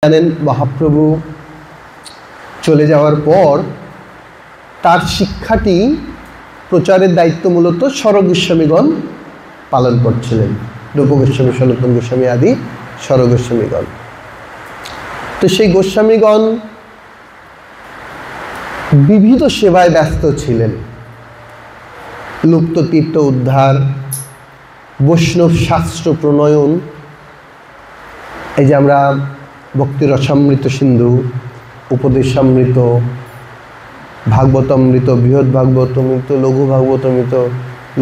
জানেন মহাপ্রভু চলে যাওয়ার পর তার শিক্ষাটি প্রচারের দায়িত্ব মূলত স্বরূপ গোস্বামীগণ পালন করছিলেন। রূপ গোস্বামী, সনাতন গোস্বামী আদি স্বরূপ গোস্বামীগণ। তো সেই গোস্বামীগণ বিবিধ সেবায় ব্যস্ত ছিলেন। লুপ্ত তীর্থ উদ্ধার, বৈষ্ণব শাস্ত্র প্রণয়ন, এই যে আমরা ভক্তি রসামৃত সিন্ধু, উপদেশামৃত, ভাগবতামৃত, বৃহৎ ভাগবতামৃত, লঘু ভাগবতামৃত,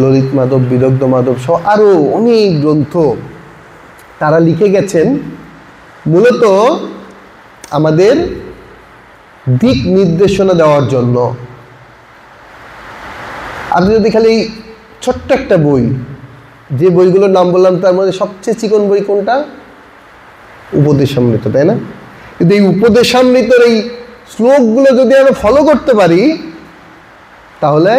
ললিত মাধব, বিদগ্ধ মাধব সহ আরও অনেক গ্রন্থ তারা লিখে গেছেন মূলত আমাদের দিক নির্দেশনা দেওয়ার জন্য। আপনি যদি খালি ছোট্ট একটা বই, যে বইগুলোর নাম বললাম তার মধ্যে সবচেয়ে চিকন বই কোনটা? উপদেশামৃত, তাই না? কিন্তু এই উপদেশামৃতের এই শ্লোকগুলো যদি আমরা ফলো করতে পারি তাহলে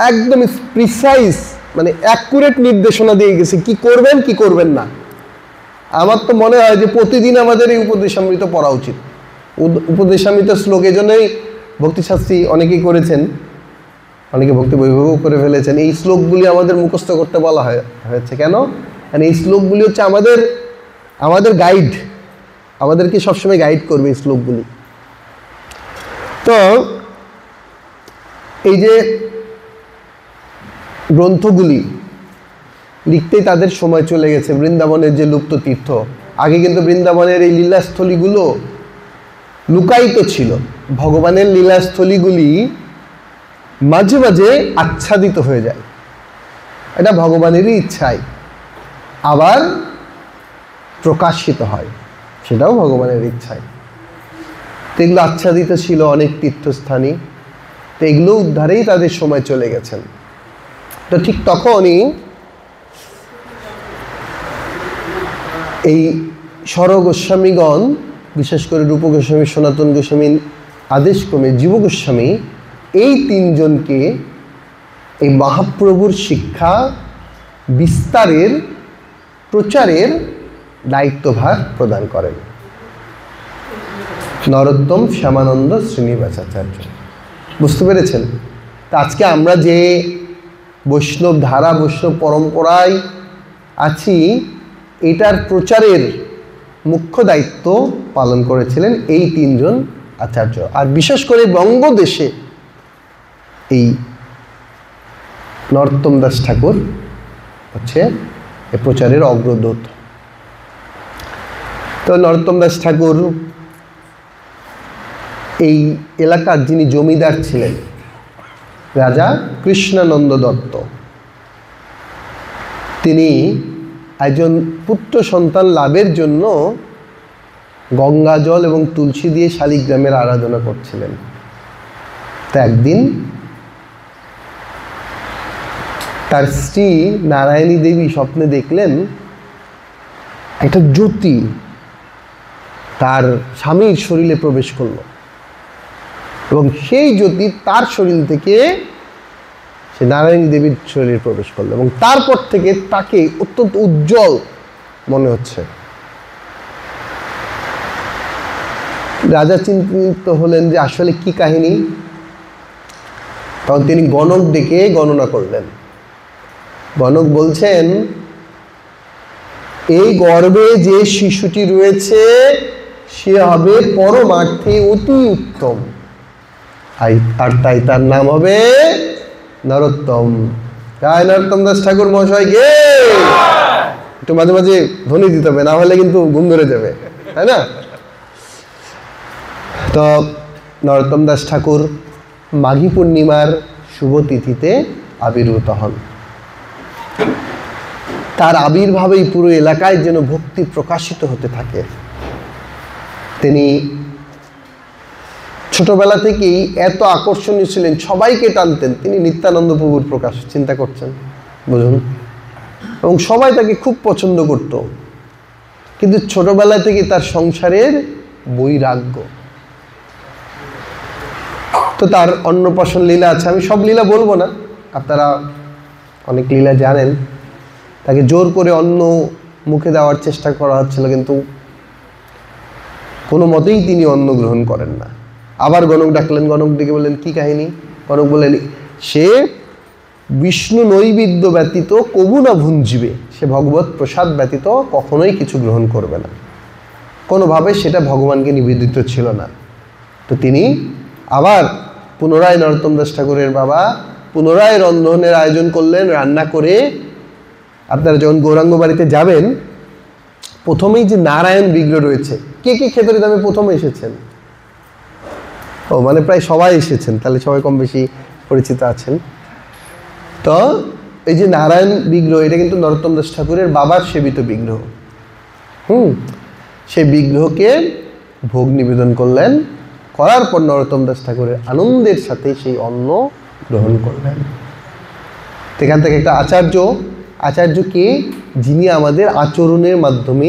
একদম প্রিসাইজ, মানে অ্যাকুরেট নির্দেশনা দিয়ে গেছে কি করবেন কি করবেন না। আমার তো মনে হয় যে প্রতিদিন আমাদের এই উপদেশামৃত পড়া উচিত। উপদেশামৃত শ্লোক এই জন্যই ভক্তিশাস্ত্রী অনেকেই করেছেন, অনেকে ভক্তি বৈভবও করে ফেলেছেন। এই শ্লোকগুলি আমাদের মুখস্থ করতে বলা হয়েছে কেন? কারণ এই শ্লোকগুলি হচ্ছে আমাদের গাইড, আমাদেরকে সবসময় গাইড করবে এই শ্লোকগুলি। তো এই যে গ্রন্থগুলি লিখতেই তাদের সময় চলে গেছে। বৃন্দাবনের যে লুপ্ত তীর্থ, আগে কিন্তু বৃন্দাবনের এই লীলাস্থলীগুলো লুকায়িত ছিল। ভগবানের লীলাস্থলীগুলি মাঝে মাঝে আচ্ছাদিত হয়ে যায়, এটা ভগবানেরই ইচ্ছায়, আবার প্রকাশিত হয়, সেটাও ভগবানের ইচ্ছায়। তো এগুলো আচ্ছাদিত ছিল অনেক তীর্থস্থানই, তো এগুলো উদ্ধারেই তাদের সময় চলে গেছেন। তো ঠিক তখনই এই স্বরূপ গোস্বামীগণ, বিশেষ করে রূপ গোস্বামী, সনাতন গোস্বামী, আদেশক্রমে জীব গোস্বামী, এই তিনজনকে এই মহাপ্রভুর শিক্ষা বিস্তারের, প্রচারের দায়িত্বভার প্রদান করেন। নরোত্তম, শ্যামানন্দ, শ্রীনিবাসাচার্য। বুঝতে পেরেছেন? তা আজকে আমরা যে বৈষ্ণব ধারা, বৈষ্ণব পরম্পরায় আছি, এটার প্রচারের মুখ্য দায়িত্ব পালন করেছিলেন এই তিনজন আচার্য। আর বিশেষ করে বঙ্গদেশে এই নরোত্তম দাস ঠাকুর হচ্ছে এই প্রচারের অগ্রদূত। তো নরোত্তম দাস ঠাকুর এই এলাকার যিনি জমিদার ছিলেন, রাজা কৃষ্ণানন্দ দত্ত, তিনি একজন পুত্র সন্তান লাভের জন্য গঙ্গা জল এবং তুলসী দিয়ে শালিগ্রামের আরাধনা করছিলেন। তা একদিন তার স্ত্রী নারায়ণী দেবী স্বপ্নে দেখলেন একটা জ্যোতি তার স্বামীর শরীরে প্রবেশ করল, এবং সেই জ্যোতি তার শরীর থেকে সে নারায়ণী দেবীর শরীরে প্রবেশ করলো, এবং তারপর থেকে তাকে অত্যন্ত উজ্জ্বল মনে হচ্ছে। রাজা চিন্তিত হলেন যে আসলে কি কাহিনী। তখন তিনি গণক ডেকে গণনা করলেন। গণক বলছেন, এই গর্ভে যে শিশুটি রয়েছে সে হবে পরমার্থে অতি উত্তম, আর তাই তার নাম হবে নরোত্তম। জয় নরোত্তম দাস ঠাকুর মহাশয়কে। একটু মাঝে মাঝে ধ্বনি দিতে হবে, না হলে কিন্তু ঘুম ধরে যাবে, তাই না? তো নরোত্তম দাস ঠাকুর মাঘী পূর্ণিমার শুভ তিথিতে আবির্ভূত হন। তার আবির্ভাবেই পুরো এলাকায় যেন ভক্তি প্রকাশিত হতে থাকে। তিনি ছোটবেলা থেকেই এত আকর্ষণীয় ছিলেন, সবাইকে টানতেন। তিনি নিত্যানন্দ প্রভুর প্রকাশ চিন্তা করছেন, বুঝুন, এবং সবাই তাকে খুব পছন্দ করত। কিন্তু ছোটবেলা থেকে তার সংসারের বৈরাগ্য। তো তার অন্নপ্রাশন লীলা আছে, আমি সব লীলা বলবো না, আপনারা অনেক লীলা জানেন। তাকে জোর করে অন্ন মুখে দেওয়ার চেষ্টা করা হচ্ছিল, কিন্তু কোনো মতেই তিনি অন্ন গ্রহণ করেন না। আবার গণক ডাকলেন, গণক ডেকে বললেন কি কাহিনী? গণক বললেন সে বিষ্ণু নৈবেদ্য ব্যতীত কবু না ভুঞ্জিবে, সে ভগবত প্রসাদ ব্যতীত কখনোই কিছু গ্রহণ করবে না, কোনোভাবে সেটা ভগবানকে নিবেদিত ছিল না। তো তিনি আবার পুনরায় নরোত্তম দাস ঠাকুরের বাবা পুনরায় রন্ধনের আয়োজন করলেন, রান্না করে। আপনারা যখন গৌরাঙ্গ বাড়িতে যাবেন, প্রথমেই যে নারায়ণ বিগ্রহ রয়েছে, কে কে খেতড়ি ধামে প্রথমে এসেছেন? ও মানে প্রায় সবাই এসেছেন, তাহলে সবাই কম বেশি পরিচিত আছেন। তো এই যে নারায়ণ বিগ্রহ, এটা কিন্তু নরোত্তম দাস ঠাকুরের বাবার সেবিত বিগ্রহ। সেই বিগ্রহকে ভোগ নিবেদন করলেন, করার পর নরোত্তম দাস ঠাকুরের আনন্দের সাথে সেই অন্ন গ্রহণ করলেন। এখান থেকে একটা আচার্যকে যিনি আমাদের আচরণের মাধ্যমে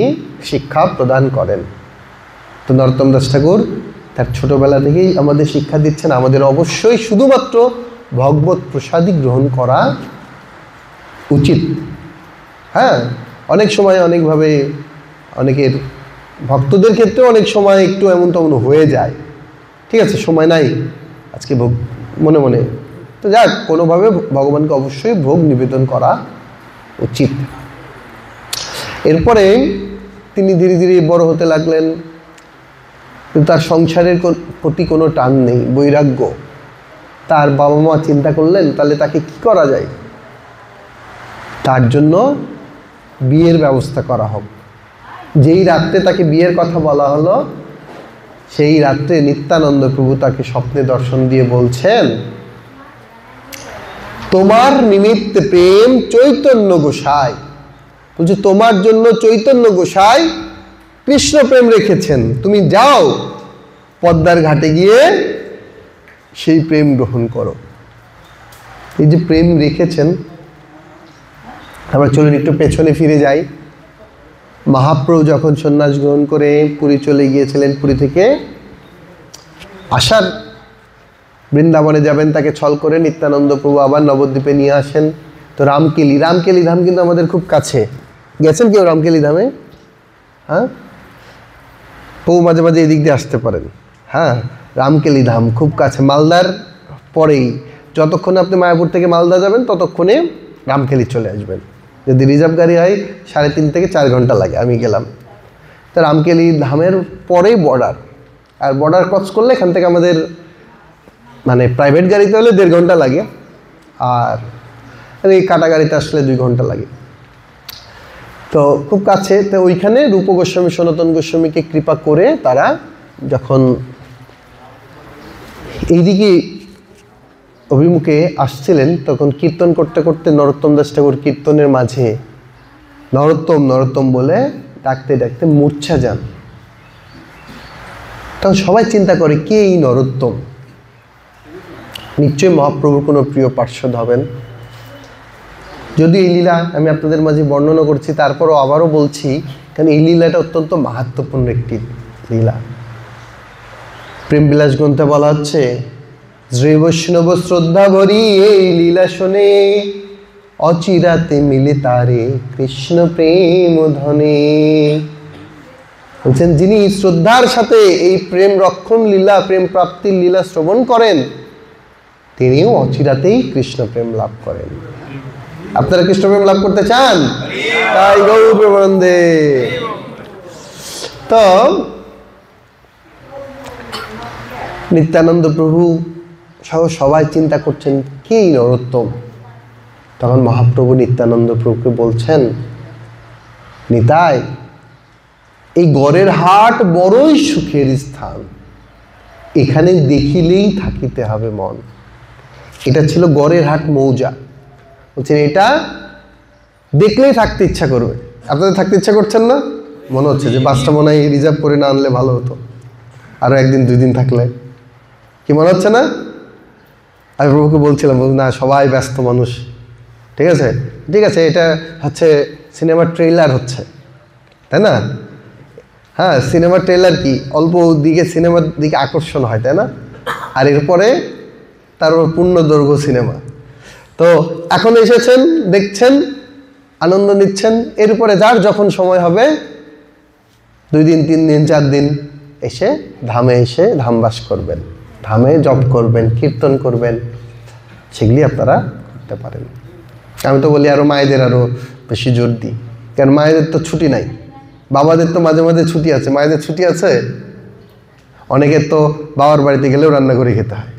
শিক্ষা প্রদান করেন। তো নরোত্তম দাস ঠাকুর তার ছোটবেলা থেকেই আমাদের শিক্ষা দিচ্ছেন, আমাদের অবশ্যই শুধুমাত্র ভগবত প্রসাদই গ্রহণ করা উচিত। হ্যাঁ, অনেক সময় অনেকভাবে অনেকের ভক্তদের ক্ষেত্রে অনেক সময় একটু এমন তেমন হয়ে যায়, ঠিক আছে, সময় নাই আজকে ভোগ মনে মনে, তো যাক, কোনোভাবে ভগবানকে অবশ্যই ভোগ নিবেদন করা উচিত। এরপরে তিনি ধীরে ধীরে বড় হতে লাগলেন, কিন্তু তার সংসারের প্রতি কোনো টান নেই, বৈরাগ্য। তার বাবা মা চিন্তা করলেন তাহলে তাকে কি করা যায়, তার জন্য বিয়ের ব্যবস্থা করা হোক। যেই রাত্রে তাকে বিয়ের কথা বলা হলো, সেই রাত্রে নিত্যানন্দ প্রভু তাকে স্বপ্নে দর্শন দিয়ে বলছেন, তোমার নিমিত্তে প্রেম চৈতন্য গোসাই, বলছে তোমার জন্য চৈতন্য গোসাই কৃষ্ণ প্রেম রেখেছেন, তুমি যাও পদ্মার ঘাটে গিয়ে সেই প্রেম গ্রহণ করো। এই যে প্রেম রেখেছেন, আমরা চলুন একটু পেছনে ফিরে যাই। মহাপ্রভু যখন সন্ন্যাস গ্রহণ করে পুরী চলে গিয়েছিলেন, পুরী থেকে আসার বৃন্দাবনে যাবেন, তাকে ছল করে নিত্যানন্দ প্রভু আবার নবদ্বীপে নিয়ে আসেন। তো রামকেলি ধাম কিন্তু আমাদের খুব কাছে। গেছেন কেউ রামকেলি ধামে? হ্যাঁ, প্রভু মাঝে মাঝে এদিক দিয়ে আসতে পারেন। হ্যাঁ, রামকেলি ধাম খুব কাছে, মালদার পরেই। যতক্ষণে আপনি মায়াপুর থেকে মালদা যাবেন ততক্ষণে রামকেলি চলে আসবেন। যদি রিজার্ভ গাড়ি হয় 3.5 থেকে 4 ঘন্টা লাগে, আমি গেলাম। তো রামকেলি ধামের পরেই বর্ডার, আর বর্ডার ক্রস করলে এখান থেকে আমাদের মানে প্রাইভেট গাড়িতে হলে 1.5 ঘন্টা লাগে, আর এই কাটা গাড়িতে আসলে 2 ঘন্টা লাগে। তো খুব কাছে। তো ওইখানে রূপ গোস্বামী সনাতন গোস্বামীকে কৃপা করে তারা যখন এইদিকে অভিমুখে আসছিলেন, তখন কীর্তন করতে করতে নরোত্তম দাস ঠাকুর কীর্তনের মাঝে নরোত্তম বলে ডাকতে ডাকতে মূর্ছা যান। তখন সবাই চিন্তা করে কে এই নরোত্তম, নিশ্চয়ই মহাপ্রভুর কোনো প্রিয় পার্শ্বদ হবেন। যদি এই লীলা আমি আপনাদের মাঝে বর্ণনা করছি, তারপরও আবারও বলছি, কারণ এই লীলাটা অত্যন্ত মাহাত্ম্যপূর্ণ একটি লীলা। প্রেমবিলাস গ্রন্থে বলা হচ্ছে, শ্রী বৈষ্ণব শ্রদ্ধা ভরি এই লীলা শোনে, অচিরাতে মিলে তারে কৃষ্ণ প্রেম ধনে। বলছেন যিনি শ্রদ্ধার সাথে এই প্রেম রক্ষণ লীলা, প্রেম প্রাপ্তির লীলা শ্রবণ করেন, তিনিও অচিরাতেই কৃষ্ণ প্রেম লাভ করেন। আপনারা কৃষ্ণ প্রেম লাভ করতে চান? তাই গৌর প্রেমানন্দে। তো নিত্যানন্দ প্রভু সহ সবাই চিন্তা করছেন কে নরোত্তম। তখন মহাপ্রভু নিত্যানন্দ প্রভুকে বলছেন, নিতাই, এই গড়ের হাট বড়ই সুখের স্থান, এখানে দেখিলেই থাকিতে হবে মন। এটা ছিল গড়ের হাট মৌজা। বলছেন এটা দেখলেই থাকতে ইচ্ছা করবে। আপনাদের থাকতে ইচ্ছা করছেন না? মনে হচ্ছে যে বাসটা মনে হয় রিজার্ভ করে না আনলে ভালো হতো, আরও 1 দিন 2 দিন থাকলে। কি মনে হচ্ছে না? আমি প্রভুকে বলছিলাম, না সবাই ব্যস্ত মানুষ, ঠিক আছে ঠিক আছে, এটা হচ্ছে সিনেমার ট্রেইলার হচ্ছে, তাই না? হ্যাঁ, সিনেমার ট্রেইলার কি অল্প দিকে সিনেমার দিকে আকর্ষণ হয়, তাই না? আর এরপরে তারপর পূর্ণদৈর্ঘ্য সিনেমা। তো এখন এসেছেন, দেখছেন, আনন্দ নিচ্ছেন। এরপরে যার যখন সময় হবে 2 দিন 3 দিন 4 দিন এসে ধামে এসে ধামবাস করবেন, ধামে জপ করবেন, কীর্তন করবেন, সেগুলি আপনারা করতে পারেন। আমি তো বলি আরও মায়েদের আরও বেশি জোর দিই, কারণ মায়েদের তো ছুটি নাই, বাবাদের তো মাঝে মাঝে ছুটি আছে, মায়েদের ছুটি আছে? অনেকের তো বাবার বাড়িতে গেলেও রান্না করে খেতে হয়,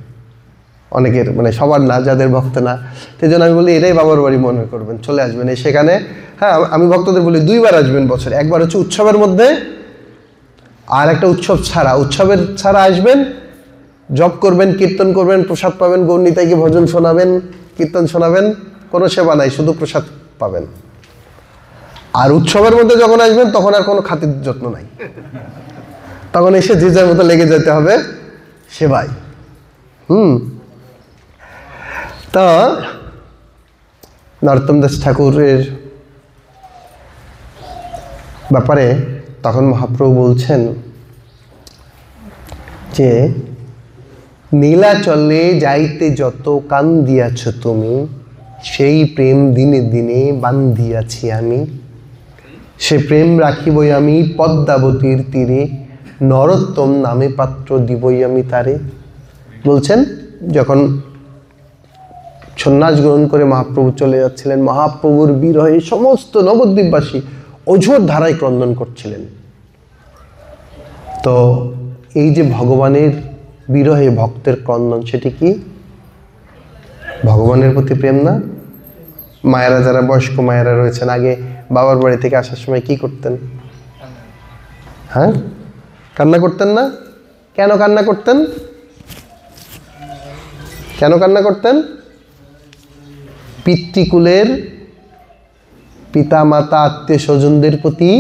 অনেকের, মানে সবার না, যাদের ভক্ত না। সেই জন্য আমি বলি এটাই বাবার বাড়ি মনে করবেন, চলে আসবেন সেখানে। হ্যাঁ, আমি ভক্তদের বলি 2 বার আসবেন বছরে, একবার হচ্ছে উৎসবের মধ্যে, আর একটা উৎসব ছাড়া। উৎসবের ছাড়া আসবেন, জপ করবেন, কীর্তন করবেন, প্রসাদ পাবেন, গৌরনিতাইকে ভজন শোনাবেন, কীর্তন শোনাবেন, কোনো সেবা নাই, শুধু প্রসাদ পাবেন। আর উৎসবের মধ্যে যখন আসবেন তখন আর কোনো খাতির যত্ন নাই, তখন এসে যে যার মতো লেগে যেতে হবে সেবায়। তা নরোত্তম দাস ঠাকুরের ব্যাপারে তখন মহাপ্রভু বলছেন যে নীলাচলে যাইতে যত কান দিয়াছ তুমি, সেই প্রেম দিনে দিনে বান্ধিয়াছি আমি। সে প্রেম রাখিবই আমি পদ্মাবতীর তীরে, নরোত্তম নামে পাত্র দিবই আমি তারে। বলছেন যখন সন্ন্যাস গ্রহণ করে মহাপ্রভু চলে যাচ্ছিলেন, মহাপ্রভুর বিরহে সমস্ত নবদ্বীপবাসী অঝোর ধারায় ক্রন্দন করছিলেন। তো এই যে ভগবানের বিরহে ভক্তের ক্রন্দন, সেটি কি ভগবানের প্রতি প্রেম না? মায়েরা, যারা বয়স্ক মায়েরা রয়েছেন, আগে বাবার বাড়ি থেকে আসার সময় কি করতেন? হ্যাঁ, কান্না করতেন না? কেন কান্না করতেন? কেন কান্না করতেন? পিতৃকুলের পিতা মাতা আত্মীয় স্বজনদের প্রতি,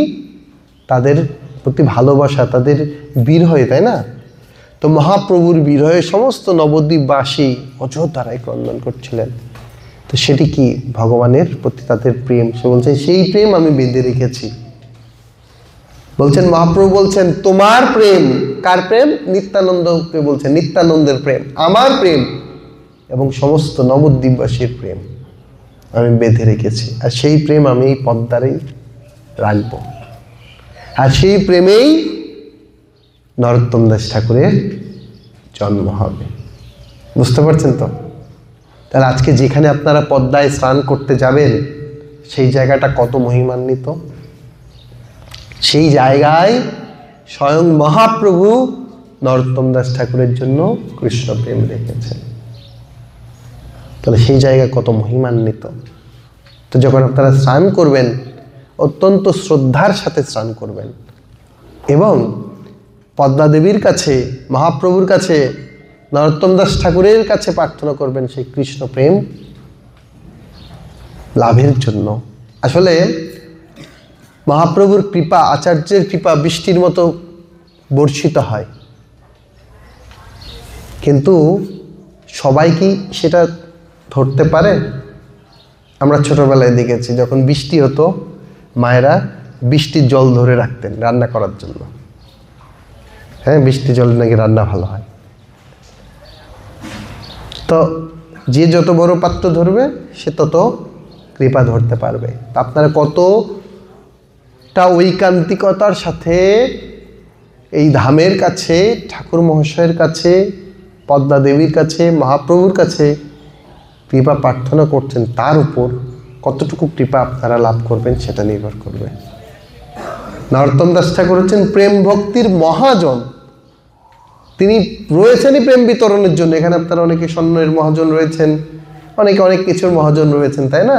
তাদের প্রতি ভালোবাসা, তাদের বিরহে, তাই না? তো মহাপ্রভুর বিরহে সমস্ত নবদ্বীপবাসী অঝোর ধারায় ক্রন্দন করছিলেন। তো সেটি কি ভগবানের প্রতি তাদের প্রেম। সে বলছে সেই প্রেম আমি বেঁধে রেখেছি। বলছেন মহাপ্রভু বলছেন তোমার প্রেম, কার প্রেম? নিত্যানন্দকে বলছেন, নিত্যানন্দের প্রেম, আমার প্রেম এবং সমস্ত নবদ্বীপবাসীর প্রেম আমি বেঁধে রেখেছি। আর সেই প্রেম আমি এই পদ্মারেই রাখব, আর সেই প্রেমেই নরোত্তম দাস ঠাকুরের জন্ম হবে। বুঝতে পারছেন তো? তাহলে আজকে যেখানে আপনারা পদ্মায় স্নান করতে যাবেন, সেই জায়গাটা কত মহিমান্বিত। সেই জায়গায় স্বয়ং মহাপ্রভু নরোত্তম দাস ঠাকুরের জন্য কৃষ্ণ প্রেম রেখেছেন। তাহলে সেই জায়গা কত মহিমান্বিত। তো যখন আপনারা স্নান করবেন, অত্যন্ত শ্রদ্ধার সাথে স্নান করবেন এবং পদ্মা দেবীর কাছে, মহাপ্রভুর কাছে, নরোত্তম দাস ঠাকুরের কাছে প্রার্থনা করবেন সেই কৃষ্ণ প্রেম লাভের জন্য। আসলে মহাপ্রভুর কৃপা, আচার্যের কৃপা বৃষ্টির মতো বর্ষিত হয়, কিন্তু সবাই কি সেটা ধরতে পারে? আমরা ছোটবেলায় দেখেছি যখন বৃষ্টি হতো, মায়েরা বৃষ্টির জল ধরে রাখতেন রান্না করার জন্য। হ্যাঁ, বৃষ্টির জলে নাকি রান্না ভালো হয়। তো যে যত বড় পাত্র ধরবে সে তত কৃপা ধরতে পারবে। তা আপনারা কতটা ঐকান্তিকতার সাথে এই ধামের কাছে, ঠাকুর মহাশয়ের কাছে, পদ্মা দেবীর কাছে, মহাপ্রভুর কাছে কৃপা প্রার্থনা করছেন, তার উপর কতটুকু কৃপা আপনারা লাভ করবেন সেটা নির্ভর করবে। নরোত্তম দাস ঠাকুর হচ্ছেন প্রেম ভক্তির মহাজন। তিনি রয়েছেনই প্রেম বিতরণের জন্য। এখানে আপনারা অনেকে স্বর্ণের মহাজন রয়েছেন, অনেকে অনেক কিছুর মহাজন রয়েছেন, তাই না?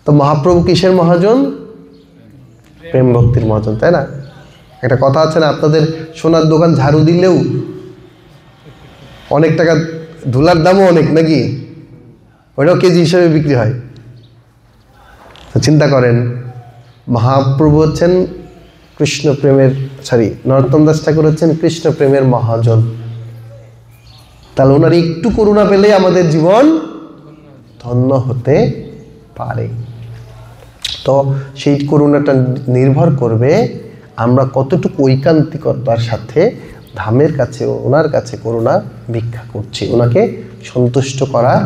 তো মহাপ্রভু কিসের মহাজন? প্রেম ভক্তির মহাজন, তাই না? একটা কথা আছে না, আপনাদের সোনার দোকান ঝাড়ু দিলেও অনেক টাকা, ধুলার দামও অনেক, নাকি? ওইটাও কেজি হিসেবে বিক্রি হয়। তো চিন্তা করেন, মহাপ্রভু হচ্ছেন কৃষ্ণ প্রেমের, নরোত্তম দাস ঠাকুর হচ্ছেন কৃষ্ণ প্রেমের মহাজন। তাহলে ওনার একটু করুণা পেলে আমাদের জীবন ধন্য হতে পারে। তো সেই করুণাটা নির্ভর করবে আমরা কতটুকু ঐকান্তিকতার সাথে ধামের কাছে, ওনার কাছে করুণা ভিক্ষা করছি, ওনাকে সন্তুষ্ট করার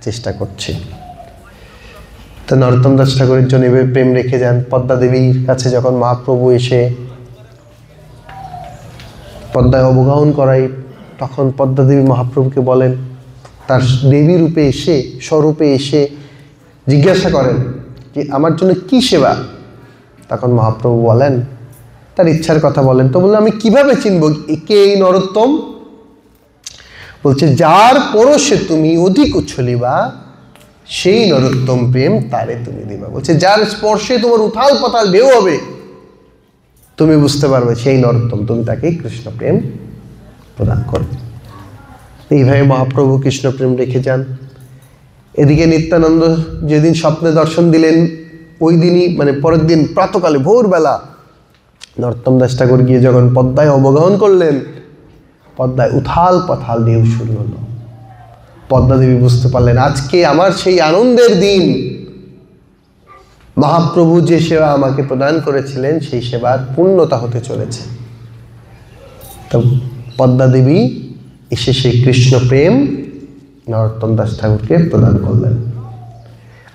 চেষ্টা করছি। তো নরোত্তম দাস ঠাকুরের জন্য এভাবে প্রেম রেখে যান। পদ্মা দেবীর কাছে যখন মহাপ্রভু এসে পদ্মায় অবগাহন করাই, তখন পদ্মা দেবী মহাপ্রভুকে বলেন, তার দেবী রূপে এসে, স্বরূপে এসে জিজ্ঞাসা করেন যে আমার জন্য কি সেবা। তখন মহাপ্রভু বলেন, তার ইচ্ছার কথা বলেন। তো বললেন, আমি কিভাবে চিনব কে এই নরোত্তম? বলছে, যার পরশে তুমি অধিক উচ্ছলিবা, সেই নরোত্তম প্রেম তারে তুমি দিবা। বলছে, যার স্পর্শে তোমার উথাল পাতাল ঢেউ হবে, তুমি বুঝতে পারবে সেই নরোত্তম, তুমি তাকে কৃষ্ণ প্রেম প্রদান করবে। এইভাবে মহাপ্রভু কৃষ্ণ প্রেম রেখে যান। এদিকে নিত্যানন্দ যেদিন স্বপ্নে দর্শন দিলেন, ওই দিনই মানে পরের দিন প্রাতকালে ভোরবেলা নরোত্তম দাস ঠাকুর গিয়ে যখন পদ্মায় অবগাহন করলেন, পদ্মায় উথাল পাথাল ঢেউ শুরু হলো। পদ্মা দেবী বুঝতে পারলেন, আজকে আমার সেই আনন্দের দিন। মহাপ্রভু যে সেবা আমাকে প্রদান করেছিলেন, সেই সেবার পূর্ণতা হতে চলেছে। তো পদ্মা দেবী এসে সেই কৃষ্ণ প্রেম নরোত্তম দাস ঠাকুরকে প্রদান করলেন।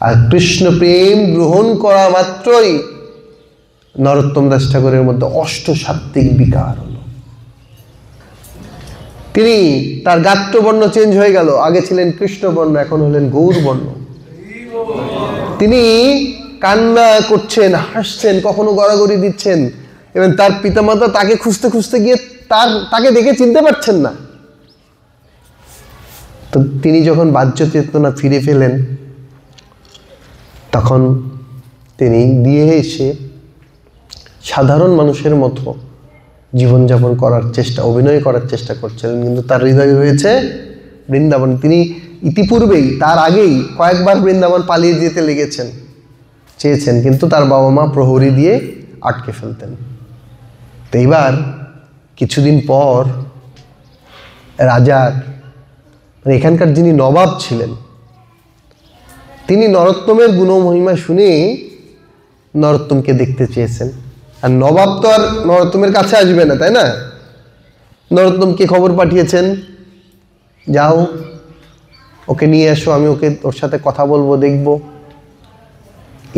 আর কৃষ্ণ প্রেম গ্রহণ করা মাত্রই নরোত্তম দাস ঠাকুরের মধ্যে অষ্টসাত্ত্বিক বিকার হলো। তিনি, তার গাত্রবর্ণ চেঞ্জ হয়ে গেল। আগে ছিলেন কৃষ্ণবর্ণ, এখন হলেন গৌরবর্ণ। তিনি কান্না করছেন, হাসছেন, কখনো গড়াগড়ি দিচ্ছেন, এবং তার পিতামাতা তাকে খুঁজতে খুঁজতে গিয়ে তাকে দেখে চিনতে পারছেন না। তো তিনি যখন বাহ্য চেতনা ফিরে পেলেন, তখন তিনি দিয়ে এসে সাধারণ মানুষের মতো জীবনযাপন করার চেষ্টা, অভিনয় করার চেষ্টা করছিলেন, কিন্তু তার হৃদয় রয়েছে বৃন্দাবন। তিনি ইতিপূর্বেই, তার আগেই কয়েকবার বৃন্দাবন পালিয়ে যেতে চেয়েছেন, কিন্তু তার বাবা মা প্রহরী দিয়ে আটকে ফেলতেন। তো এইবার কিছুদিন পর রাজার, মানে এখানকার যিনি নবাব ছিলেন, তিনি নরোত্তমের গুণমহিমা শুনে নরোত্তমকে দেখতে চেয়েছেন। আর নবাব তো আর নরোত্তমের কাছে আসবে না, তাই না? নরোত্তমকে খবর পাঠিয়েছেন, যাও ওকে নিয়ে এসো, আমি ওর সাথে কথা বলবো, দেখব।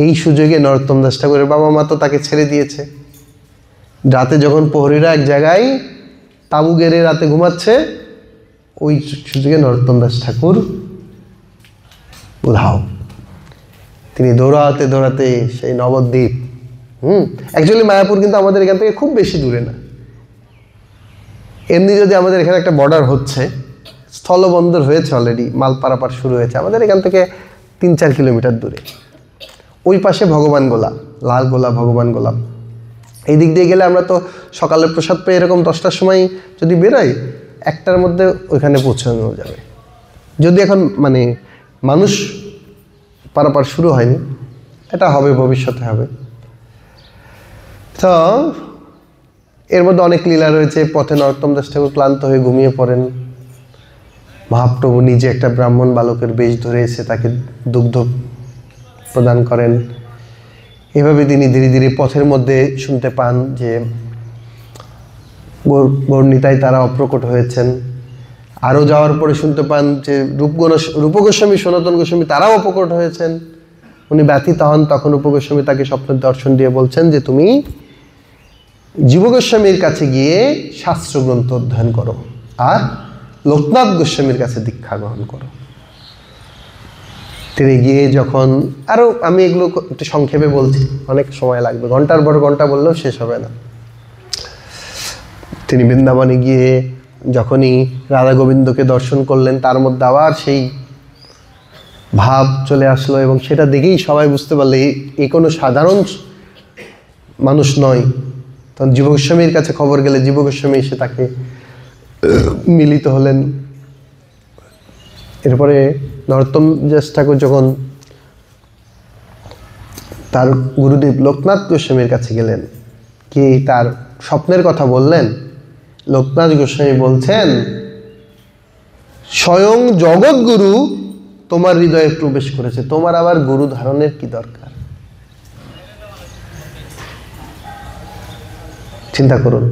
এই সুযোগে নরোত্তম দাস ঠাকুরের বাবা মা তো তাকে ছেড়ে দিয়েছে। রাতে যখন প্রহরীরা এক জায়গায় তাঁবু গেড়ে রাতে ঘুমাচ্ছে, ওই সুযোগে নরোত্তম দাস ঠাকুর উধাও। তিনি দৌড়াতে দৌড়াতে সেই নবদ্বীপ, অ্যাকচুয়ালি মায়াপুর কিন্তু আমাদের এখান থেকে খুব বেশি দূরে না। এমনি যদি আমাদের এখানে একটা বর্ডার হচ্ছে, স্থলবন্দর হয়েছে অলরেডি, মাল পারাপার শুরু হয়েছে, আমাদের এখান থেকে 3-4 কিলোমিটার দূরে। ওই পাশে ভগবানগোলা, লালগোলা, ভগবানগোলা, এই দিক দিয়ে গেলে আমরা তো সকালে প্রসাদ পেয়ে এরকম 10টার সময় যদি বেরোই, 1টার মধ্যে ওইখানে পৌঁছানো যাবে। যদি এখন মানে মানুষ পারাপার শুরু হয়নি, এটা হবে, ভবিষ্যতে হবে। তো এর মধ্যে অনেক লীলা রয়েছে। পথে নরোত্তম দাস ঠাকুর ক্লান্ত হয়ে ঘুমিয়ে পড়েন। মহাপ্রভু নিজে একটা ব্রাহ্মণ বালকের বেশ ধরে এসে তাকে দুগ্ধ প্রদান করেন। এভাবে তিনি ধীরে ধীরে পথের মধ্যে শুনতে পান যে গৌরনিতাই তারা অপ্রকট হয়েছেন। আরও যাওয়ার পরে শুনতে পান যে রূপ গোস্বামী, সনাতন গোস্বামী তারাও অপ্রকট হয়েছেন। উনি ব্যথিত হন। তখন রূপ গোস্বামী তাকে স্বপ্নের দর্শন দিয়ে বলছেন যে তুমি জীব গোস্বামীর কাছে গিয়ে শাস্ত্রগ্রন্থ অধ্যয়ন করো, আর লোকনাথ গোস্বামীর কাছে দীক্ষা গ্রহণ করো। তিনি গিয়ে যখন, আরও আমি এগুলো একটু সংক্ষেপে বলছি, অনেক সময় লাগবে, ঘন্টার পর ঘন্টা বললেও শেষ হবে না। তিনি বৃন্দাবনে গিয়ে যখনই রাধা গোবিন্দকে দর্শন করলেন, তার মধ্যে আবার সেই ভাব চলে আসলো, এবং সেটা দেখেই সবাই বুঝতে পারলে এই কোনো সাধারণ মানুষ নয়। তখন জীব গোস্বামীর কাছে খবর গেলে জীব গোস্বামী এসে তাকে মিলিত হলেন। এরপরে নরোত্তম দাস ঠাকুর যখন তার গুরুদেব লোকনাথ গোস্বামীর কাছে গেলেন, কি তার স্বপ্নের কথা বললেন, লোকনাথ গোস্বামী বলছেন, স্বয়ং জগৎগুরু তোমার হৃদয়ে প্রবেশ করেছে, তোমার আবার গুরু ধারণের কি দরকার? চিন্তা করুন,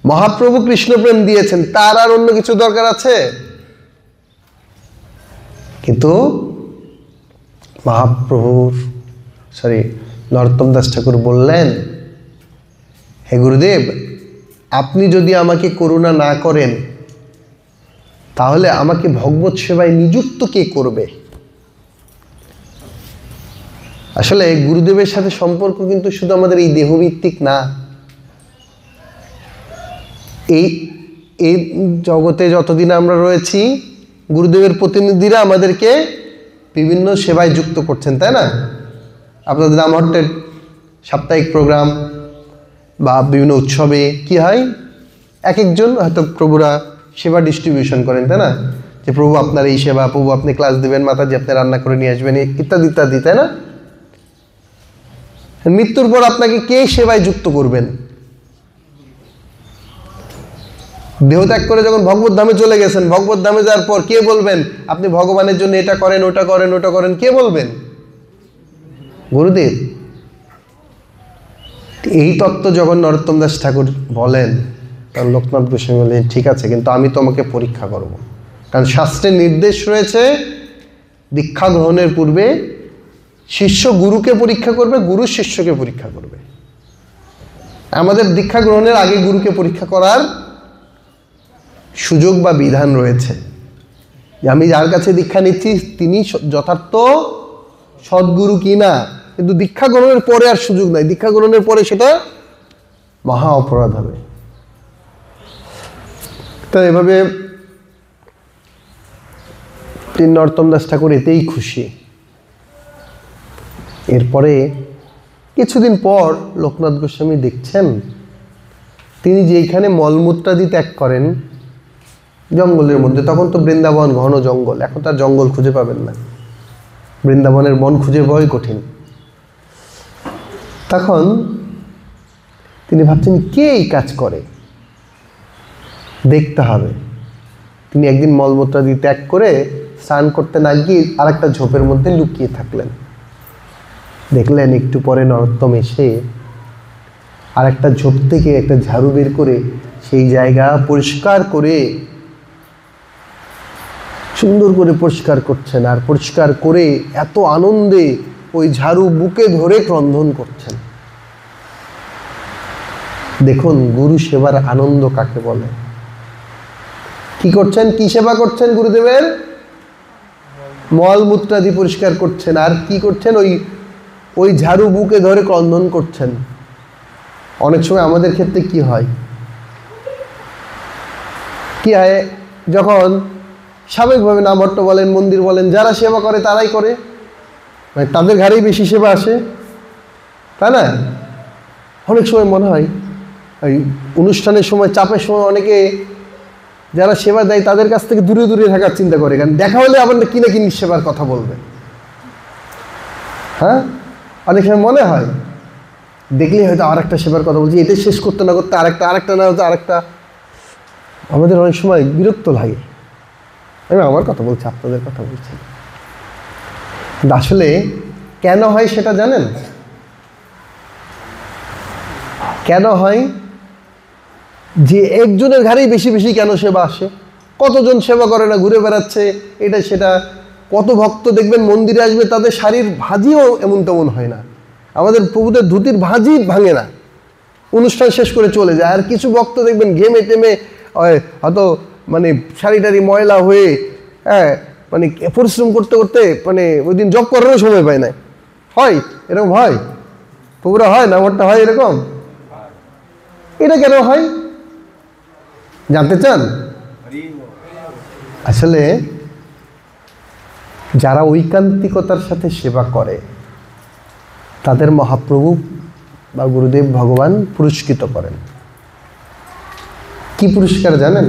মহাপ্রভু কৃষ্ণপ্রেম দিয়েছেন, তার আর অন্য কিছু দরকার আছে? কিন্তু নরোত্তম দাস ঠাকুর বললেন, হে গুরুদেব, আপনি যদি আমাকে করুণা না করেন তাহলে আমাকে ভগবত সেবায় নিযুক্ত কে করবে? আসলে গুরুদেবের সাথে সম্পর্ক কিন্তু শুধু আমাদের এই দেহভিত্তিক না। এই জগতে যতদিন আমরা রয়েছি গুরুদেবের প্রতিনিধিরা আমাদেরকে বিভিন্ন সেবায় যুক্ত করছেন, তাই না? আপনাদের রামহট্টের সাপ্তাহিক প্রোগ্রাম বা বিভিন্ন উৎসবে কি হয়, এক একজন হয়তো প্রভুরা সেবা ডিস্ট্রিবিউশন করেন, তাই না? যে প্রভু আপনার এই সেবা, প্রভু আপনি ক্লাস দেবেন, মাতাজি আপনি রান্না করে নিয়ে আসবেন, ইত্যাদি ইত্যাদি, তাই না? মৃত্যুর পর আপনাকে কে সেবায় যুক্ত করবেন? দেহত্যাগ করে যখন ভগবত ধামে চলে গেছেন, ভগবত ধামে যাওয়ার পর কে বলবেন আপনি ভগবানের জন্য এটা করেন, ওটা করেন, ওটা করেন? কে বলবেন? গুরুদেব। এই তত্ত্ব যখন নরোত্তম দাস ঠাকুর বলেন তখন লোকনাথ গোস্বামী বলেন ঠিক আছে, কিন্তু আমি তোমাকে পরীক্ষা করব। কারণ শাস্ত্রে নির্দেশ রয়েছে দীক্ষা গ্রহণের পূর্বে শিষ্য গুরুকে পরীক্ষা করবে, গুরু শিষ্যকে পরীক্ষা করবে। আমাদের দীক্ষা গ্রহণের আগে গুরুকে পরীক্ষা করার সুযোগ বা বিধান রয়েছে যে আমি যার কাছে দীক্ষা নিচ্ছি তিনি যথার্থ সদ্গুরু কি না। কিন্তু দীক্ষা গ্রহণের পরে আর সুযোগ নাই, দীক্ষা গ্রহণের পরে সেটা মহা অপরাধ হবে। তো এভাবে নরোত্তম দাস ঠাকুর এতেই খুশি। এরপরে কিছুদিন পর লোকনাথ গোস্বামী দেখছেন তিনি যেইখানে মলমূত্রাদি ত্যাগ করেন জঙ্গলের মধ্যে, তখন তো বৃন্দাবন ঘন জঙ্গল, এখন তার জঙ্গল খুঁজে পাবেন না, বৃন্দাবনের বন খুঁজে পাওয়াই কঠিন। তখন তিনি ভাবছেন কে এই কাজ করে, দেখতে হবে। তিনি একদিন মলমূত্রাদি ত্যাগ করে স্নান করতে না গিয়ে আর একটা ঝোপের মধ্যে লুকিয়ে থাকলেন। দেখলেন একটু পরে নরোত্তম এসে আর একটা ঝোপ থেকে একটা ঝাড়ু বের করে সেই জায়গা পরিষ্কার করে সুন্দর করে পরিষ্কার করছেন, আর পরিষ্কার করে এত আনন্দে ওই ঝাড়ু বুকে ধরে ক্রন্দন করছেন। দেখুন গুরু সেবার আনন্দ কাকে বলে। কি করছেন, কি সেবা করছেন? গুরুদেবের মলমূত্রাদি পরিষ্কার করছেন, আর কি করছেন? ওই ঝাড়ু বুকে ধরে ক্রন্দন করছেন। অনেক সময় আমাদের ক্ষেত্রে কি হয় যখন স্বাভাবিকভাবে নামহট্ট বলেন, মন্দির বলেন, যারা সেবা করে তারাই করে, মানে তাদের ঘাড়েই বেশি সেবা আসে, তাই না? অনেক সময় মনে হয় ওই অনুষ্ঠানের সময় চাপের সময় অনেকে যারা সেবা দেয় তাদের কাছ থেকে দূরে দূরে থাকার চিন্তা করে, কারণ দেখা হলে আবার কি না কি নিঃসেবার কথা বলবে। হ্যাঁ, অনেক সময় মনে হয় দেখলেই হয়তো আর একটা সেবার কথা বলছি, এটা শেষ করতে না করতে আরেকটা না হতে আরেকটা। আমাদের অনেক সময় বিরক্ত লাগে। আমি আমার কথা বলছি, আপনাদের কথা বলছি। আসলে কেন হয় সেটা জানেন? কেন হয় যে একজনের ঘাড়েই বেশি বেশি কেন সেবা আসে? কতজন সেবা করে না, ঘুরে বেড়াচ্ছে এটা সেটা। কত ভক্ত দেখবেন মন্দিরে আসবে, তাদের শাড়ির ভাঁজিও এমন তেমন হয় না। আমাদের প্রভুদের ধুতির ভাঁজি ভাঙে না, অনুষ্ঠান শেষ করে চলে যায়। আর কিছু ভক্ত দেখবেন ঘেমে টেমে হয়তো মানে শাড়ি টাড়ি ময়লা হয়ে, হ্যাঁ, মানে পরিশ্রম করতে করতে মানে ওই দিন জব করারও সময় পায় না। হয় এরকম, হয় প্রভুরা, হয় না আমারটা হয় এরকম। এটা কেন হয় জানতে চান? আসলে যারা ঐকান্তিকতার সাথে সেবা করে তাদের মহাপ্রভু বা গুরুদেব ভগবান পুরস্কৃত করেন। কি পুরস্কার জানেন?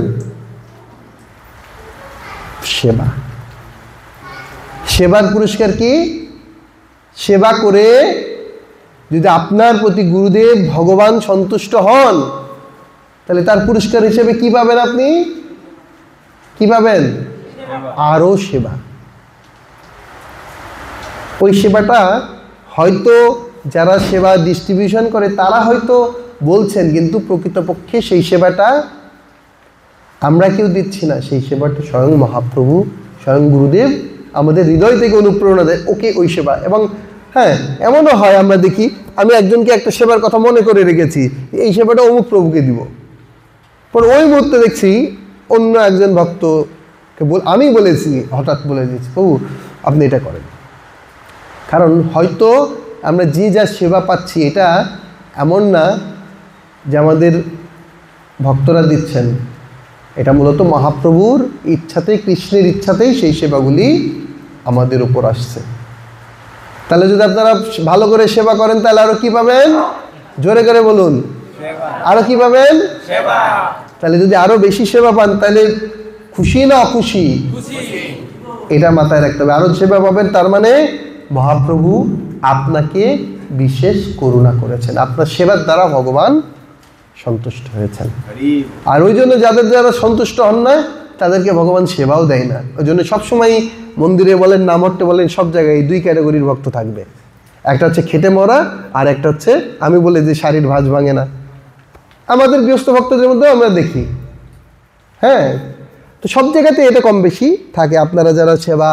সেবা। সেবার পুরস্কার কি? সেবা করে যদি আপনার প্রতি গুরুদেব ভগবান সন্তুষ্ট হন তাহলে তার পুরস্কার হিসেবে কি পাবেন? আপনি কি পাবেন? আরো সেবা। ওই সেবাটা হয়তো যারা সেবা ডিস্ট্রিবিউশন করে তারা হয়তো বলছেন, কিন্তু প্রকৃতপক্ষে সেই সেবাটা আমরা কেউ দিচ্ছি না। সেই সেবাটা স্বয়ং মহাপ্রভু, স্বয়ং গুরুদেব আমাদের হৃদয় থেকে অনুপ্রেরণা দেয়, ওকে ওই সেবা। এবং হ্যাঁ, এমনও হয় আমরা দেখি, আমি একজনকে একটা সেবার কথা মনে করে রেখেছি, এই সেবাটা অমুক প্রভুকে দিব, পর ওই মুহূর্তে দেখছি অন্য একজন ভক্তকে আমি বলেছি, হঠাৎ বলে দিয়েছি, প্রভু আপনি এটা করেন। কারণ হয়তো আমরা যে যা সেবা পাচ্ছি এটা এমন না যে আমাদের ভক্তরা দিচ্ছেন, এটা মূলত মহাপ্রভুর ইচ্ছাতেই, কৃষ্ণের ইচ্ছাতেই সেই সেবাগুলি আমাদের উপর আসছে। তাহলে যদি আপনারা ভালো করে সেবা করেন তাহলে আরো কি পাবেন? জোরে করে বলুন, আরো কি পাবেন? তাহলে যদি আরো বেশি সেবা পান তাহলে খুশি না অখুশি? এটা মাথায় রাখতে হবে। আরো সেবা পাবেন তার মানে মহাপ্রভু আপনাকে বিশেষ করুণা করেছেন, আপনার সেবার দ্বারা ভগবান সন্তুষ্ট হয়েছেন। আর ওই জন্য যাদের যারা সন্তুষ্ট হন না তাদেরকে ভগবান সেবাও দেয় না। ওই জন্য সবসময় মন্দিরে বলেন, নামহট্টে বলেন, সব জায়গায় দুই ক্যাটাগরির ভক্ত থাকবে। একটা হচ্ছে খেটে মরা, আর একটা হচ্ছে আমি বলে যে শাড়ির ভাঁজ ভাঙে না। আমাদের গৃহস্থ ভক্তদের মধ্যেও আমরা দেখি, হ্যাঁ। তো সব জায়গাতে এটা কম বেশি থাকে। আপনারা যারা সেবা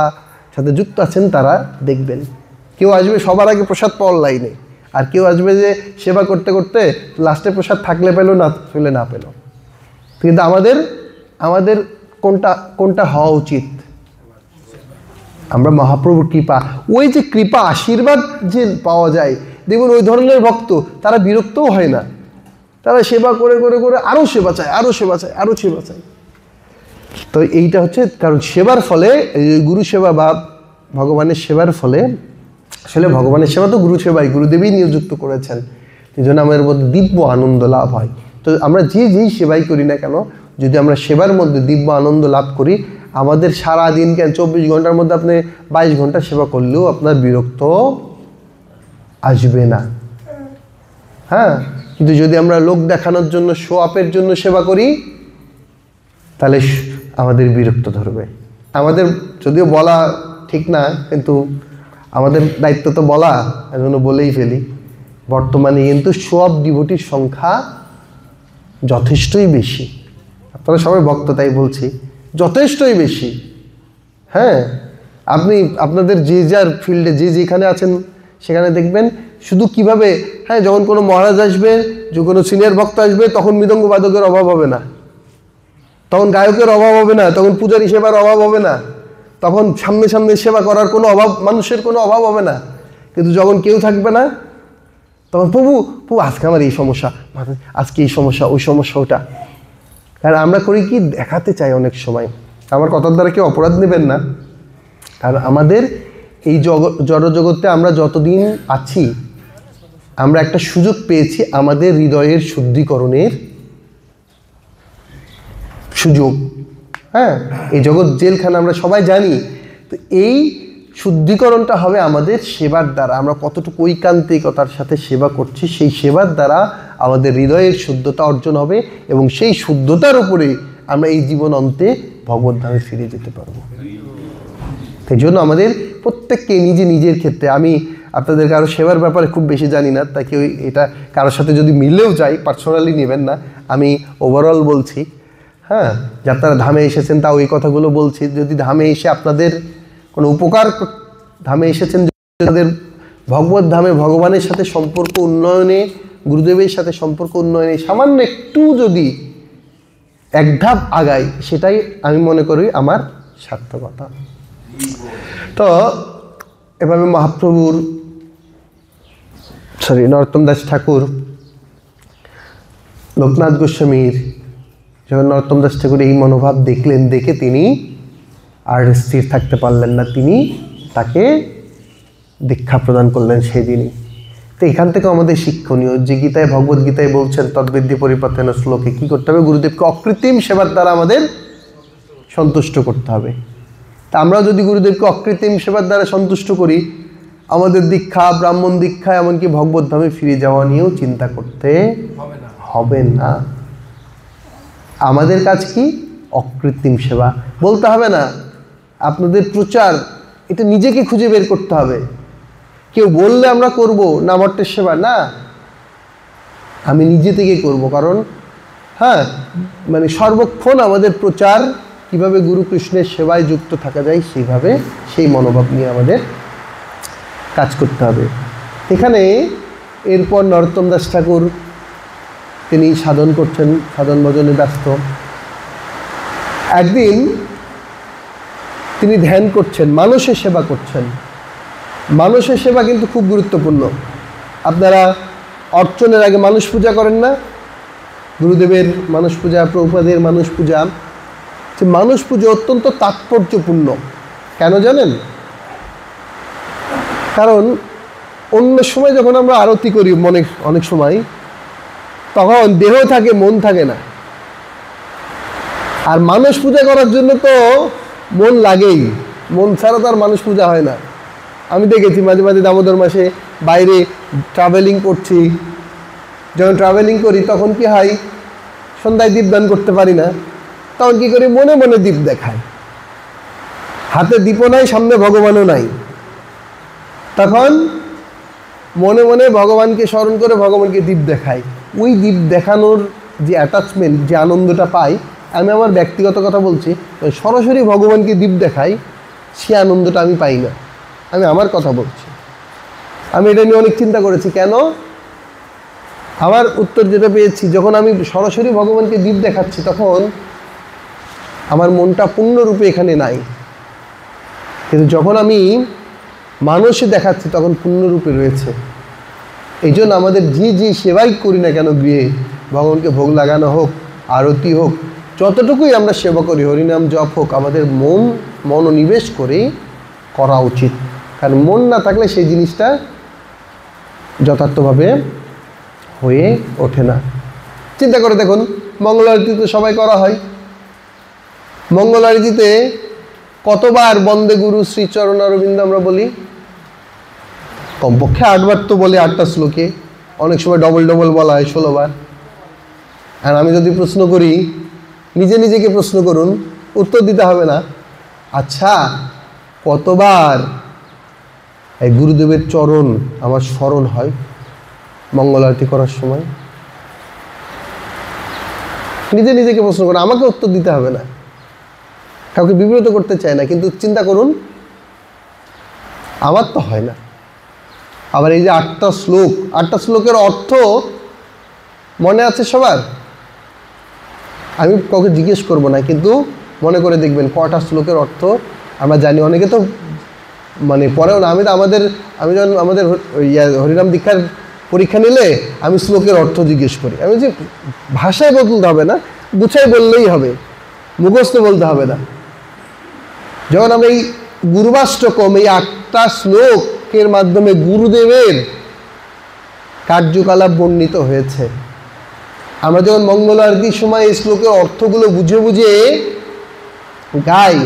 সাথে যুক্ত আছেন তারা দেখবেন, কেউ আসবে সবার আগে প্রসাদ পাওয়ার লাইনে, আর কেউ আসবে যে সেবা করতে করতে লাস্টে প্রসাদ থাকলে পেলো, না পেলে না পেলো। কিন্তু আমাদের কোনটা হওয়া উচিত? আমরা মহাপ্রভুর কৃপা, ওই যে কৃপা আশীর্বাদ যে পাওয়া যায়, দেখুন ওই ধরনের ভক্ত তারা বিরক্তও হয় না, তারা সেবা করে করে করে আরও সেবা চায়, আরও সেবা চায়, আরও সেবা চায়। তো এইটা হচ্ছে কারণ সেবার ফলে, গুরু সেবা বা ভগবানের সেবার ফলে, আসলে ভগবানের সেবা তো গুরু সেবাই, গুরুদেবই নিযুক্ত করেছেন, এই জন্য আমাদের মধ্যে দিব্য আনন্দ লাভ হয়। তো আমরা যেই সেবাই করি না কেন, যদি আমরা সেবার মধ্যে দিব্য আনন্দ লাভ করি, আমাদের সারাদিন কেন 24 ঘন্টার মধ্যে আপনি 22 ঘন্টা সেবা করলেও আপনার বিরক্ত আসবে না, হ্যাঁ। কিন্তু যদি আমরা লোক দেখানোর জন্য, শো আপের জন্য সেবা করি তাহলে আমাদের বিরক্ত ধরবে। আমাদের যদিও বলা ঠিক না, কিন্তু আমাদের দায়িত্ব তো বলা, এজন্য বলেই ফেলি। বর্তমানে কিন্তু শো অফ ডিভোটির সংখ্যা যথেষ্টই বেশি। আপনারা সবাই ভক্ত তাই বলছি, যথেষ্টই বেশি, হ্যাঁ। আপনি আপনাদের যে যার ফিল্ডে যে যেখানে আছেন সেখানে দেখবেন শুধু কিভাবে, হ্যাঁ, যখন কোনো মহারাজ আসবে, যে কোনো সিনিয়র ভক্ত আসবে, তখন মৃদঙ্গ বাদকের অভাব হবে না, তখন গায়কের অভাব হবে না, তখন পূজারী সেবার অভাব হবে না, তখন সামনে সামনে সেবা করার কোনো অভাব, মানুষের কোনো অভাব হবে না। কিন্তু যখন কেউ থাকবে না, তখন প্রভু আজকে আমার এই সমস্যা, আজকে এই সমস্যা, ওই সমস্যা, ওটা। কারণ আমরা করি কি, দেখাতে চাই অনেক সময়। আমার কথার দ্বারা কেউ অপরাধ নেবেন না। আর আমাদের এই জড়জগতে আমরা যতদিন আছি, আমরা একটা সুযোগ পেয়েছি আমাদের হৃদয়ের শুদ্ধিকরণের সুযোগ, হ্যাঁ। এই জগৎ জেলখানা আমরা সবাই জানি। তো এই শুদ্ধিকরণটা হবে আমাদের সেবার দ্বারা। আমরা কতটুকু ঐকান্তিকতার সাথে সেবা করছি, সেই সেবার দ্বারা আমাদের হৃদয়ের শুদ্ধতা অর্জন হবে, এবং সেই শুদ্ধতার উপরে আমরা এই জীবন অন্তে ভগবত ধামে ফিরে যেতে পারবো। এই জন্য আমাদের প্রত্যেককে নিজের ক্ষেত্রে, আমি আপনাদের কারো সেবার ব্যাপারে খুব বেশি জানি না, তাই কেউ এটা কারোর সাথে যদি মিলেও যায় পার্সোনালি নেবেন না, আমি ওভারঅল বলছি, হ্যাঁ। যে আপনারা ধামে এসেছেন তাও এই কথাগুলো বলছি। যদি ধামে এসে আপনাদের কোনো উপকার, ধামে এসেছেন যাদের ভগবত ধামে ভগবানের সাথে সম্পর্ক উন্নয়নে, গুরুদেবের সাথে সম্পর্ক উন্নয়নে সামান্য একটু যদি এক ধাপ আগায়, সেটাই আমি মনে করি আমার সার্থকতা। তো এভাবে মহাপ্রভুর নরোত্তম দাস ঠাকুর, লোকনাথ গোস্বামীর, যখন নরোত্তম দাস ঠাকুর এই মনোভাব দেখলেন, দেখে তিনি আর স্থির থাকতে পারলেন না, তিনি তাকে দীক্ষা প্রদান করলেন সেদিনই। তো এখান থেকে আমাদের শিক্ষণীয়, যে গীতায়, ভগবদ্গীতায় বলছেন তদ্বিদ্ধি পরিপত্তেন শ্লোকে কী করতে হবে, গুরুদেবকে অকৃত্রিম সেবার দ্বারা আমাদের সন্তুষ্ট করতে হবে। তা আমরাও যদি গুরুদেবকে অকৃত্রিম সেবার দ্বারা সন্তুষ্ট করি, আমাদের দীক্ষা, ব্রাহ্মণ দীক্ষা, এমনকি ভগবত ধামে ফিরে যাওয়া নিয়েও চিন্তা করতে হবে না। আমাদের কাজ কি? অকৃত্রিম সেবা। বলতে হবে না আপনাদের প্রচার, এটা নিজেকে খুঁজে বের করতে হবে। কেউ বললে আমরা করব নামহট্টের সেবা, না, আমি নিজে থেকে করব। কারণ হ্যাঁ, মানে সর্বক্ষণ আমাদের প্রচার কিভাবে গুরু কৃষ্ণের সেবায় যুক্ত থাকা যায়, সেইভাবে সেই মনোভাব নিয়ে আমাদের কাজ করতে হবে। এখানে এরপর নরোত্তম দাস ঠাকুর তিনি সাধন করছেন, সাধন ভজনে ব্যস্ত। একদিন তিনি ধ্যান করছেন, মানুষের সেবা করছেন। মানুষের সেবা কিন্তু খুব গুরুত্বপূর্ণ। আপনারা অর্চনের আগে মানুষ পূজা করেন না? গুরুদেবের মানুষ পূজা, প্রভুপাদের মানুষ পূজা। যে মানুষ পুজো অত্যন্ত তাৎপর্যপূর্ণ। কেন জানেন? কারণ অন্য সময় যখন আমরা আরতি করি অনেক সময়, তখন দেহ থাকে, মন থাকে না। আর মানুষ পূজা করার জন্য তো মন লাগেই, মন ছাড়া তো আর মানুষ পূজা হয় না। আমি দেখেছি মাঝে মাঝে দামোদর মাসে বাইরে ট্রাভেলিং করছি, যখন ট্রাভেলিং করি তখন কি হয়, সন্ধ্যায় দীপদান করতে পারি না, তখন কি করি, মনে মনে দীপ দেখায়। হাতে দীপও নাই, সামনে ভগবানও নাই, তখন মনে মনে ভগবানকে স্মরণ করে ভগবানকে দীপ দেখাই। ওই দীপ দেখানোর যে অ্যাটাচমেন্ট, যে আনন্দটা পাই, আমি আমার ব্যক্তিগত কথা বলছি, সরাসরি ভগবানকে দীপ দেখাই, সে আনন্দটা আমি পাই না। আমি আমার কথা বলছি। আমি এটা নিয়ে অনেক চিন্তা করেছি। কেন? আমার উত্তর যেটা পেয়েছি, যখন আমি সরাসরি ভগবানকে দীপ দেখাচ্ছি তখন আমার মনটা পূর্ণরূপে এখানে নাই। কিন্তু যখন আমি মানুষে দেখাচ্ছি তখন পূর্ণরূপে রয়েছে। এই জন্য আমাদের যে সেবাই করি না কেন গৃহে, ভগবানকে ভোগ লাগানো হোক, আরতি হোক, যতটুকুই আমরা সেবা করি, হরিনাম জপ হোক, আমাদের মনোনিবেশ করে করা উচিত। কারণ মন না থাকলে সেই জিনিসটা যথার্থভাবে হয়ে ওঠে না। চিন্তা করে দেখুন, মঙ্গল আরতি তো সবাই করা হয়। মঙ্গল আরতিতে কতবার বন্দে গুরু শ্রীচরণ অরবিন্দ আমরা বলি? কমপক্ষে 8 বার তো বলে, 8টা শ্লোকে। অনেক সময় ডবল বলা হয় 16 বার। আর আমি যদি প্রশ্ন করি, নিজেকে প্রশ্ন করুন, উত্তর দিতে হবে না। আচ্ছা, কতবার এই গুরুদেবের চরণ আমার স্মরণ হয় মঙ্গল আরতি করার সময়? নিজেকে প্রশ্ন করুন, আমাকে উত্তর দিতে হবে না, কাউকে বিব্রত করতে চায় না, কিন্তু চিন্তা করুন, আমার তো হয় না। আবার এই যে 8টা শ্লোক, 8টা শ্লোকের অর্থ মনে আছে সবার? আমি কাউকে জিজ্ঞেস করব না, কিন্তু মনে করে দেখবেন কটা শ্লোকের অর্থ আমরা জানি। অনেকে তো মানে পরেও না। আমি যখন আমাদের হরিনাম দীক্ষার পরীক্ষা নিলে আমি শ্লোকের অর্থ জিজ্ঞেস করি। আমি যে ভাষায় বলতে হবে না, গুছাই বললেই হবে, মুখস্থ বলতে হবে না। যখন আমি এই গুরুবাষ্টকম, এই 8টা শ্লোকের মাধ্যমে গুরুদেবের কার্যকলাপ বর্ণিত হয়েছে, আমরা যখন মঙ্গল আরতির সময় এই শ্লোকের অর্থগুলো বুঝে গাই,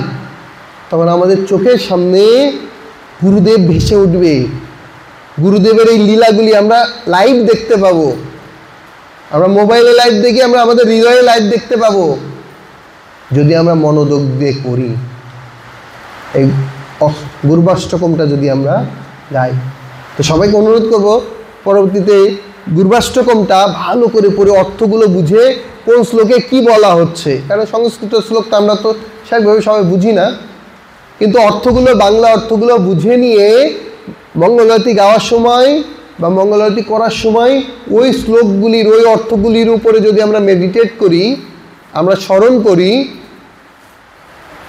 তখন আমাদের চোখের সামনে গুরুদেব ভেসে উঠবে। গুরুদেবের এই লীলাগুলি আমরা লাইভ দেখতে পাবো। আমরা মোবাইলে লাইভ দেখি, আমরা আমাদের হৃদয়ে লাইভ দেখতে পাবো, যদি আমরা মনোযোগ দিয়ে করি। এই গুরুবাষ্টকমটা যদি আমরা গাই, তো সবাইকে অনুরোধ করব, পরবর্তীতে গুরুবাষ্টকমটা ভালো করে পড়ে অর্থগুলো বুঝে কোন শ্লোকে কি বলা হচ্ছে। কারণ সংস্কৃত শ্লোকটা আমরা তো সেভাবে সবাই বুঝি না, কিন্তু অর্থগুলো, বাংলা অর্থগুলো বুঝে নিয়ে মঙ্গল আরতি গাওয়ার সময় বা মঙ্গল আরতি করার সময় ওই শ্লোকগুলির, ওই অর্থগুলির উপরে যদি আমরা মেডিটেট করি, আমরা স্মরণ করি,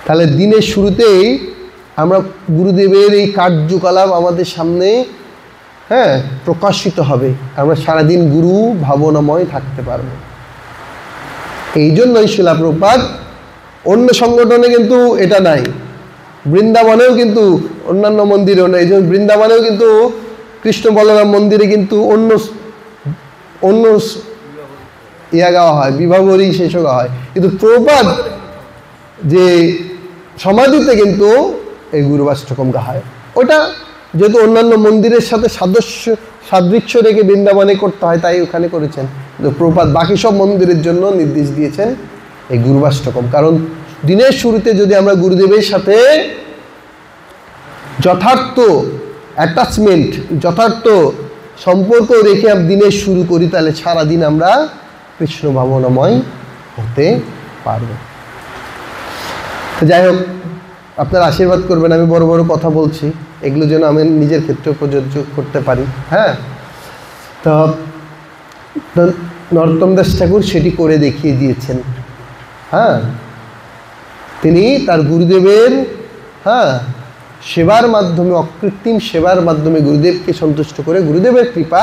তাহলে দিনের শুরুতেই আমরা গুরুদেবের এই কার্যকলাপ আমাদের সামনে প্রকাশিত হবে। আমরা সারাদিন গুরু ভাবনাময় থাকতে পারবো। এই জন্যই শিলা প্রভুপাদ, অন্য সংগঠনে কিন্তু এটা নাই, বৃন্দাবনেও কিন্তু, অন্যান্য মন্দিরেও নাই। এই জন্য বৃন্দাবনেও কিন্তু কৃষ্ণ বলরাম মন্দিরে কিন্তু অন্য গাওয়া হয়, বিবাহরি শেষও গাওয়া হয়, কিন্তু প্রভুপাদ যে সমাধিতে কিন্তু এই গুরুবাষ্টকম গাওয়া হয়। ওটা যেহেতু অন্যান্য মন্দিরের সাথে সাদৃশ্য রেখে বৃন্দাবনে করতে হয়, তাই ওখানে করেছেন। প্রভুপাদ বাকি সব মন্দিরের জন্য নির্দেশ দিয়েছেন এই গুরুবাষ্টকম। কারণ দিনের শুরুতে যদি আমরা গুরুদেবের সাথে যথার্থ অ্যাটাচমেন্ট, যথার্থ সম্পর্ক রেখে দিনের শুরু করি, তাহলে সারাদিন আমরা কৃষ্ণ ভাবনাময় হতে পারব। যাই হোক, আপনারা আশীর্বাদ করবেন। আমি বড় বড় কথা বলছি, এগুলো যেন আমি নিজের ক্ষেত্রে প্রযোজ্য করতে পারি। হ্যাঁ, তো নরোত্তম দাস ঠাকুর সেটি করে দেখিয়ে দিয়েছেন। হ্যাঁ, তিনি তার গুরুদেবের সেবার মাধ্যমে, অকৃত্রিম সেবার মাধ্যমে গুরুদেবকে সন্তুষ্ট করে গুরুদেবের কৃপা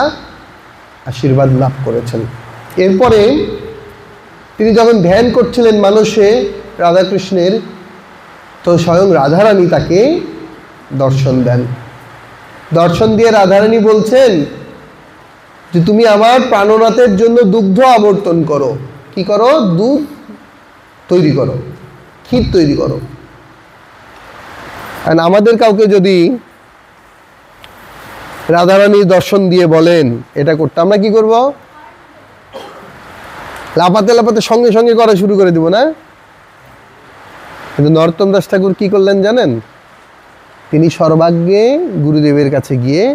আশীর্বাদ লাভ করেছেন। এরপরে তিনি যখন ধ্যান করছিলেন মানুষে রাধাকৃষ্ণের, তো স্বয়ং রাধারানী তাকে দর্শন দেন। দর্শন দিয়ে রাধারানী বলছেন যে তুমি আমার প্রাণনাথের জন্য দুগ্ধ আবর্তন করো। কি করো? দুধ তৈরি করো, ক্ষীর তৈরি করো। আর আমাদের কাউকে যদি রাধারানীর দর্শন দিয়ে বলেন এটা করতে, আমরা কি করব? লাপাতে লাপাতে সঙ্গে সঙ্গে করা শুরু করে দিব না? কিন্তু নরোত্তম দাস ঠাকুর কি করলেন জানেন? তিনি সর্বাগ্যে গুরুদেবের কাছে গিয়ে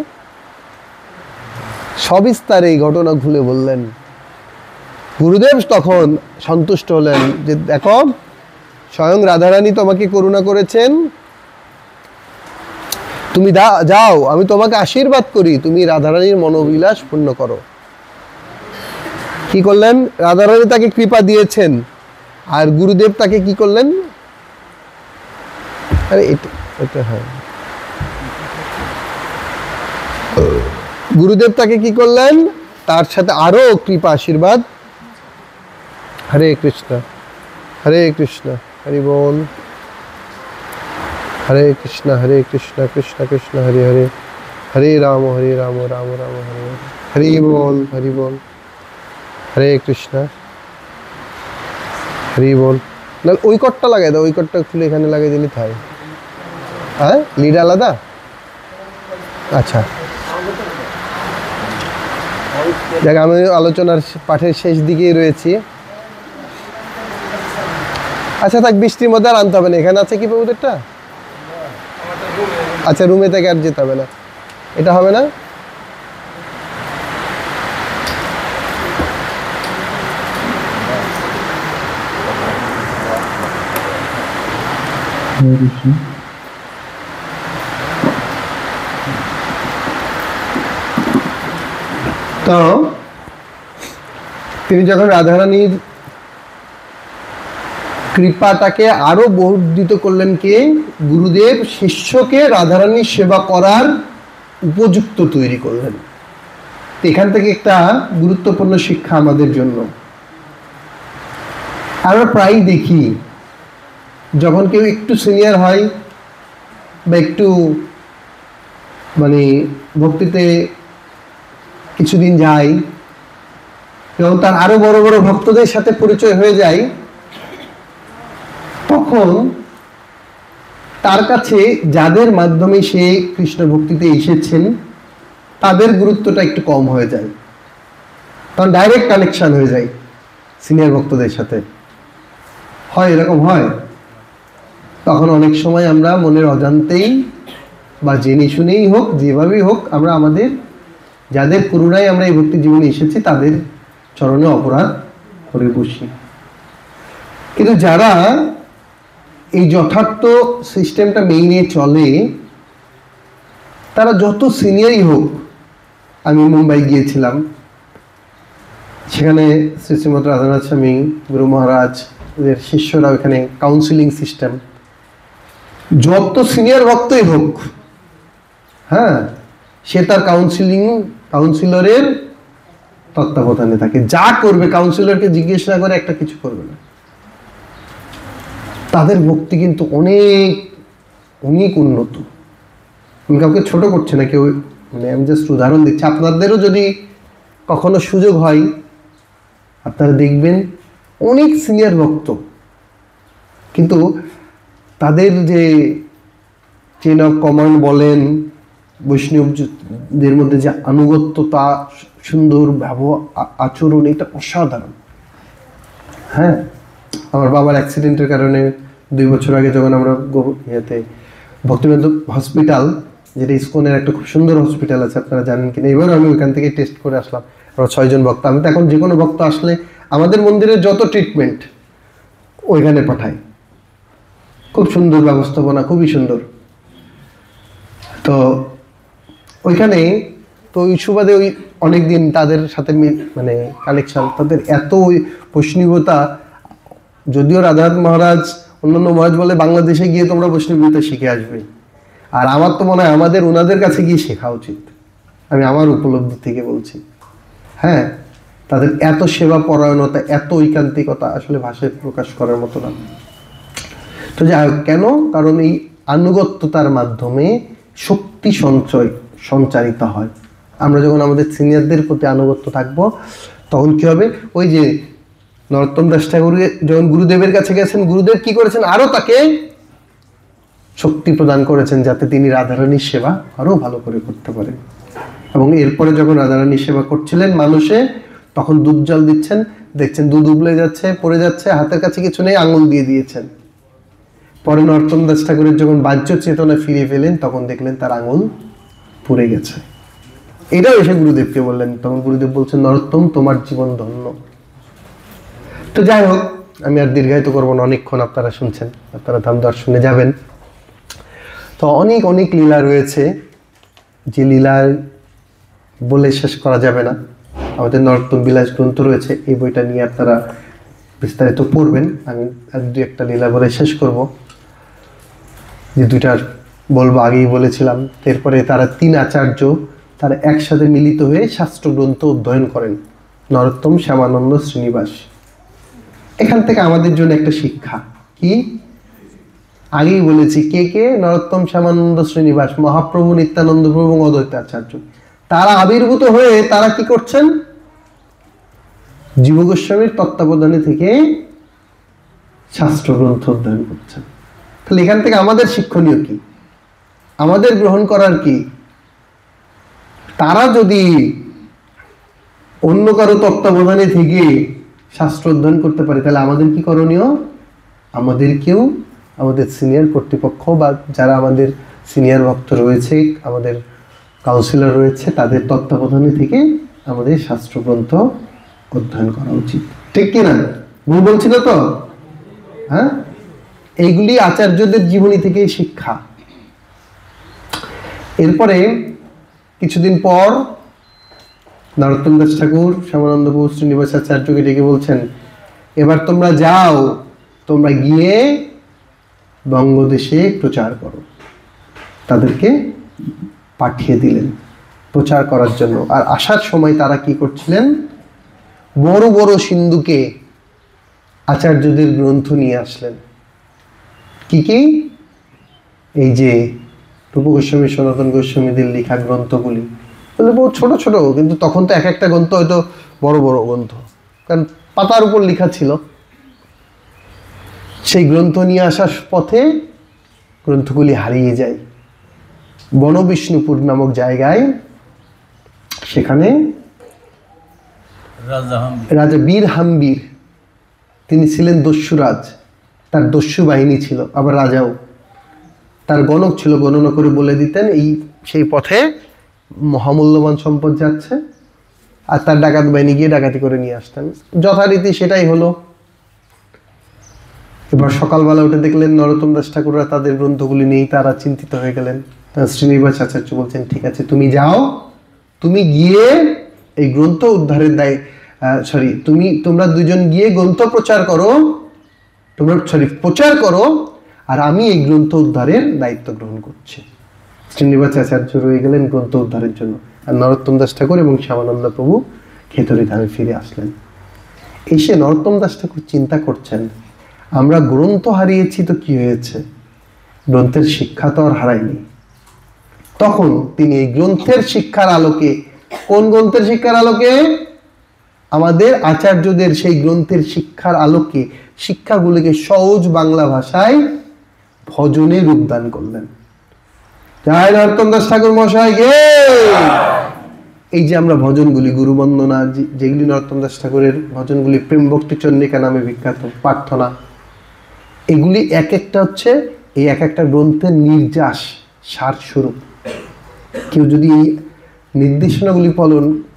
সবিস্তারে এই ঘটনা খুলে বললেন। গুরুদেব তখন সন্তুষ্ট হলেন যে দেখো, স্বয়ং রাধারানী তোমাকে করুণা করেছেন, তুমি যাও, আমি তোমাকে আশীর্বাদ করি, তুমি রাধারানীর মনোবিলাস পূর্ণ করো। কি করলেন? রাধারানী তাকে কৃপা দিয়েছেন, আর গুরুদেব তাকে কি করলেন? আরে এটা হ্যাঁ, গুরুদেব তাকে কি করলেন? তার সাথে আরো কৃপা আশীর্বাদ। হরে কৃষ্ণ, হরে কৃষ্ণ, হরি বল। হরে কৃষ্ণ, হরে কৃষ্ণ, কৃষ্ণ কৃষ্ণ হরে হরে, হরে রাম, রাম রাম হরে হরি বল, হরি বল। হরে কৃষ্ণ, হরি বল। না, ওই কটটা লাগাই দাও, ওই কটটা খুলে এখানে লাগাই দিলে তাই। হ্যাঁ, লিড আলাদা। আচ্ছা, দেখ আমি আলোচনার পাঠের শেষ দিকেই রয়েছি। আচ্ছা থাক, বৃষ্টির মধ্যে আর আনতে হবে না। এখানে আছে কি প্রভুদেরটা? আচ্ছা, রুমে থেকে আর যেতে হবে না, এটা হবে না। তো তিনি যখন রাধারানীর কৃপাটাকে আরো বর্ধিত করলেন, কে? গুরুদেব শিষ্যকে রাধারানীর সেবা করার উপযুক্ত তৈরি করলেন। এখান থেকে একটা গুরুত্বপূর্ণ শিক্ষা আমাদের জন্য। আমরা প্রায় দেখি যখন কেউ একটু সিনিয়র হয় বা একটু মানে ভক্তিতে কিছুদিন যায় এবং তার আরো বড় বড় ভক্তদের সাথে পরিচয় হয়ে যায়, তখন তার কাছে যাদের মাধ্যমে সে কৃষ্ণ ভক্তিতে এসেছেন তাদের গুরুত্বটা একটু কম হয়ে যায়, তখন ডাইরেক্ট কানেকশন হয়ে যায় সিনিয়র ভক্তদের সাথে। হয়, এরকম হয়। তখন অনেক সময় আমরা মনের অজান্তেই বা জেনে শুনেই হোক, যেভাবেই হোক, আমরা আমাদের যাদের করুণায় আমরা এই ভক্তি জীবনে এসেছি তাদের চরণে অপরাধ করে বসি। কিন্তু যারা এই যথার্থ সিস্টেমটা মেনে চলে, তারা যত সিনিয়রই হোক। আমি মুম্বাই গিয়েছিলাম, সেখানে শ্রী শ্রীমৎ রাধানাথ স্বামী, গুরু মহারাজ এদের শিষ্যরা, ওখানে কাউন্সিলিং সিস্টেম, যত সিনিয়র ভক্তই হোক, হ্যাঁ, সে তার কাউন্সিলরের তত্ত্বাবধানে থাকে। যা করবে কাউন্সিলরকে জিজ্ঞেস না করে একটা কিছু করবে না। তাদের ভক্তি কিন্তু অনেক অনেক উন্নত। আমি কাউকে ছোট করছি না, কেউ, মানে আমি জাস্ট উদাহরণ দিচ্ছি। আপনাদেরও যদি কখনো সুযোগ হয়, আপনারা দেখবেন অনেক সিনিয়র ভক্ত, কিন্তু তাদের যে চেন অফ কমান্ড বলেন, বৈষ্ণবদের মধ্যে যে আনুগত্যতা, সুন্দর ব্যবহার, আচরণ, এটা অসাধারণ। হ্যাঁ, আমার বাবার অ্যাক্সিডেন্টের কারণে 2 বছর আগে যখন আমরা ভক্তিবেদান্ত হসপিটাল, যেটা ইসকনের একটা খুব সুন্দর হসপিটাল আছে, আপনারা জানেন কিনা, এবার আমি ওইখান থেকে টেস্ট করে আসলাম। আমরা 6 জন ভক্ত। আমি তো এখন যে কোনো ভক্ত আসলে আমাদের মন্দিরের যত ট্রিটমেন্ট ওইখানে পাঠাই। খুব সুন্দর ব্যবস্থাপনা, খুবই সুন্দর। তো ওইখানে তো ওই সুবাদে ওই অনেকদিন তাদের সাথে মানে কানেকশন, তাদের এত ওই বৈষ্ণবতা, যদিও রাধানাথ মহারাজ অন্যান্য মহারাজ বলে বাংলাদেশে গিয়ে তোমরা বৈষ্ণবতা শিখে আসবে, আর আমার তো মনে হয় আমাদের ওনাদের কাছে গিয়ে শেখা উচিত। আমি আমার উপলব্ধি থেকে বলছি। হ্যাঁ, তাদের এত সেবা পরায়ণতা, এত ঐকান্তিকতা আসলে ভাষায় প্রকাশ করার মতো না। তো যাই হোক, কেন? কারণ এই আনুগত্যতার মাধ্যমে শক্তি সঞ্চারিত হয়। আমরা যখন আমাদের সিনিয়রদের প্রতি আনুগত্য থাকবো, তখন কি হবে? ওই যে নরোত্তম দাস ঠাকুর যখন গুরুদেবের কাছে গেছেন, গুরুদেব কি করেছেন? আরো তাকে শক্তি প্রদান করেছেন যাতে তিনি রাধারানীর সেবা আরো ভালো করে করতে পারেন। এবং এরপরে যখন রাধারানীর সেবা করছিলেন মানুষে, তখন দুধ জল দিচ্ছেন, দেখছেন দুধ উবলে যাচ্ছে, পড়ে যাচ্ছে, হাতের কাছে কিছু নেই, আঙুল দিয়ে দিয়েছেন। পরে নরোত্তম দাস ঠাকুরের যখন বাহ্য চেতনা ফিরে পেলেন, তখন দেখলেন তার আঙুল পুড়ে গেছে। এটাও এসে গুরুদেবকে বললেন। তখন গুরুদেব বলছেন, নরোত্তম, তোমার জীবন ধন্য। তো যাই হোক, আমি আর দীর্ঘায়িত করবো না, অনেকক্ষণ আপনারা শুনছেন, আপনারা ধাম দর্শনে যাবেন। তো অনেক অনেক লীলা রয়েছে, যে লীলা বলে শেষ করা যাবে না। আমাদের নরোত্তম বিলাস গ্রন্থ রয়েছে, এই বইটা নিয়ে আপনারা বিস্তারিত পড়বেন। আমি আর দু একটা লীলা বলে শেষ করব, যে দুইটার বলবো আগেই বলেছিলাম। এরপরে তারা তিন আচার্য তারা একসাথে মিলিত হয়ে শাস্ত্র গ্রন্থ অধ্যয়ন করেন, নরোত্তম, শ্যামানন্দ, শ্রীনিবাস। এখান থেকে আমাদের জন্য একটা শিক্ষা কি? আগেই বলেছি, কে কে? নরোত্তম, শ্যামানন্দ, শ্রীনিবাস, মহাপ্রভু, নিত্যানন্দ প্রভু এবং অদ্বৈত আচার্য। তারা আবির্ভূত হয়ে তারা কি করছেন? জীব গোস্বামীর তত্ত্বাবধানে থেকে শাস্ত্র গ্রন্থ অধ্যয়ন করছেন। তাহলে এখান থেকে আমাদের শিক্ষণীয় কি, আমাদের গ্রহণ করার কি? তারা যদি অন্য কারো তত্ত্বাবধানে থেকে শাস্ত্র অধ্যয়ন করতে পারে, তাহলে আমাদের কি করণীয়? আমাদেরকেও আমাদের সিনিয়র কর্তৃপক্ষ বা যারা আমাদের সিনিয়র ভক্ত রয়েছে, আমাদের কাউন্সিলর রয়েছে, তাদের তত্ত্বাবধানে থেকে আমাদের শাস্ত্রগ্রন্থ অধ্যয়ন করা উচিত। ঠিক কিনা? ভুল বলছি না তো? হ্যাঁ, এইগুলি আচার্যদের জীবনী থেকেই শিক্ষা। এরপরে কিছুদিন পর নরোত্তম দাস ঠাকুর শ্যামানন্দ প্রভু শ্রীনিবাস আচার্যকে ডেকে বলছেন, এবার তোমরা যাও, তোমরা গিয়ে বঙ্গদেশে প্রচার করো। তাদেরকে পাঠিয়ে দিলেন প্রচার করার জন্য। আর আসার সময় তারা কি করছিলেন? বড় বড় সিন্ধুকে আচার্যদের গ্রন্থ নিয়ে আসলেন। কি কি? এই যে রূপ গোস্বামী, সনাতন গোস্বামীদের লেখা গ্রন্থগুলি, বহু ছোট ছোট, কিন্তু তখন তো এক একটা গ্রন্থ হয়তো বড় বড় গ্রন্থ, কারণ পাতার উপর লেখা ছিল। সেই গ্রন্থ নিয়ে আসার পথে গ্রন্থগুলি হারিয়ে যায় বনবিষ্ণুপুর নামক জায়গায়। সেখানে রাজা বীর হাম্বির, তিনি ছিলেন দস্যুরাজ, তার দস্যু বাহিনী ছিল, আবার রাজাও। তার গণক ছিল, গণনা করে বলে দিতেন এই সেই পথে মহামূল্যবান সম্পদ যাচ্ছে, আর তার ডাকাত বাহিনী গিয়ে ডাকাতি করে নিয়ে আসতেন। যথারীতি সেটাই হলো। এবার সকালবেলা উঠে দেখলেন নরোত্তম দাস ঠাকুররা তাদের গ্রন্থগুলি নেই, তারা চিন্তিত হয়ে গেলেন। শ্রীনিবাস আচার্য বলছেন, ঠিক আছে, তুমি যাও, তুমি গিয়ে এই গ্রন্থ উদ্ধারের তোমরা দুজন গিয়ে গ্রন্থ প্রচার করো, প্রচার করো, আর আমি এই গ্রন্থ উদ্ধারের দায়িত্ব গ্রহণ করছি। শ্রীনিবাস আচার্য রয়ে গেলেন গ্রন্থ উদ্ধারের জন্য, আর নরোত্তম দাস ঠাকুর এবং শ্যামানন্দ প্রভু খেতড়ি ধামে ফিরে আসলেন। এসে নরোত্তম দাস ঠাকুর চিন্তা করছেন, আমরা গ্রন্থ হারিয়েছি তো কি হয়েছে, গ্রন্থের শিক্ষা তো আর হারায়নি। তখন তিনি এই গ্রন্থের শিক্ষার আলোকে, কোন গ্রন্থের শিক্ষার আলোকে? আমাদের আচার্যদের সেই গ্রন্থের শিক্ষার আলোকে শিক্ষাগুলিকে সহজ বাংলা ভাষায় ভজনে রূপদান করলেন। জয় নরোত্তম দাস ঠাকুর মশাই গে। এই যে আমরা ভজনগুলি, গুরু বন্দনা, যেগুলি নরোত্তম দাস ঠাকুরের ভজনগুলি, প্রেম ভক্তি চন্দ্রিকা নামে বিখ্যাত, প্রার্থনা, এগুলি এক একটা হচ্ছে এই এক একটা গ্রন্থের নির্যাস, সার স্বরূপ। কেউ যদি এই নির্দেশনাগুলি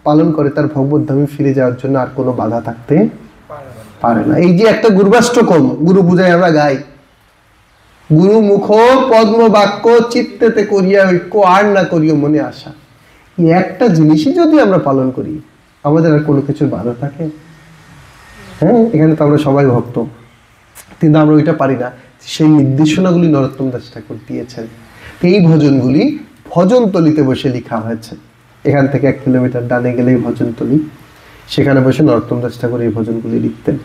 পালন করে, তার ভগবদ্ধামে ফিরে যাওয়ার জন্য আর কোনো বাধা থাকতে পারে না। এই যে একটা গুরুবাষ্টকম, গুরু পূজায় আমরা গাই, গুরু মুখ পদ্ম বাক্য চিত্তেতে করিয়া ঐক্য, আর না করিও মনে আশা। এই একটা জিনিসই যদি আমরা পালন করি, আমাদের আর কোনো কিছুর বাধা থাকে? হ্যাঁ, এখানে তো আমরা সবাই ভক্ত, কিন্তু আমরা ওইটা পারি না। সেই নির্দেশনাগুলি নরোত্তম দাস ঠাকুর দিয়েছেন। এই ভজনগুলি ভজনতলিতে বসে লেখা হয়েছে। এখান থেকে 1 কিলোমিটার ডানে গেলেই ভজনতলি, সেখানে বসে নরোত্তম দাস ঠাকুর এই ভজনগুলি লিখতেন।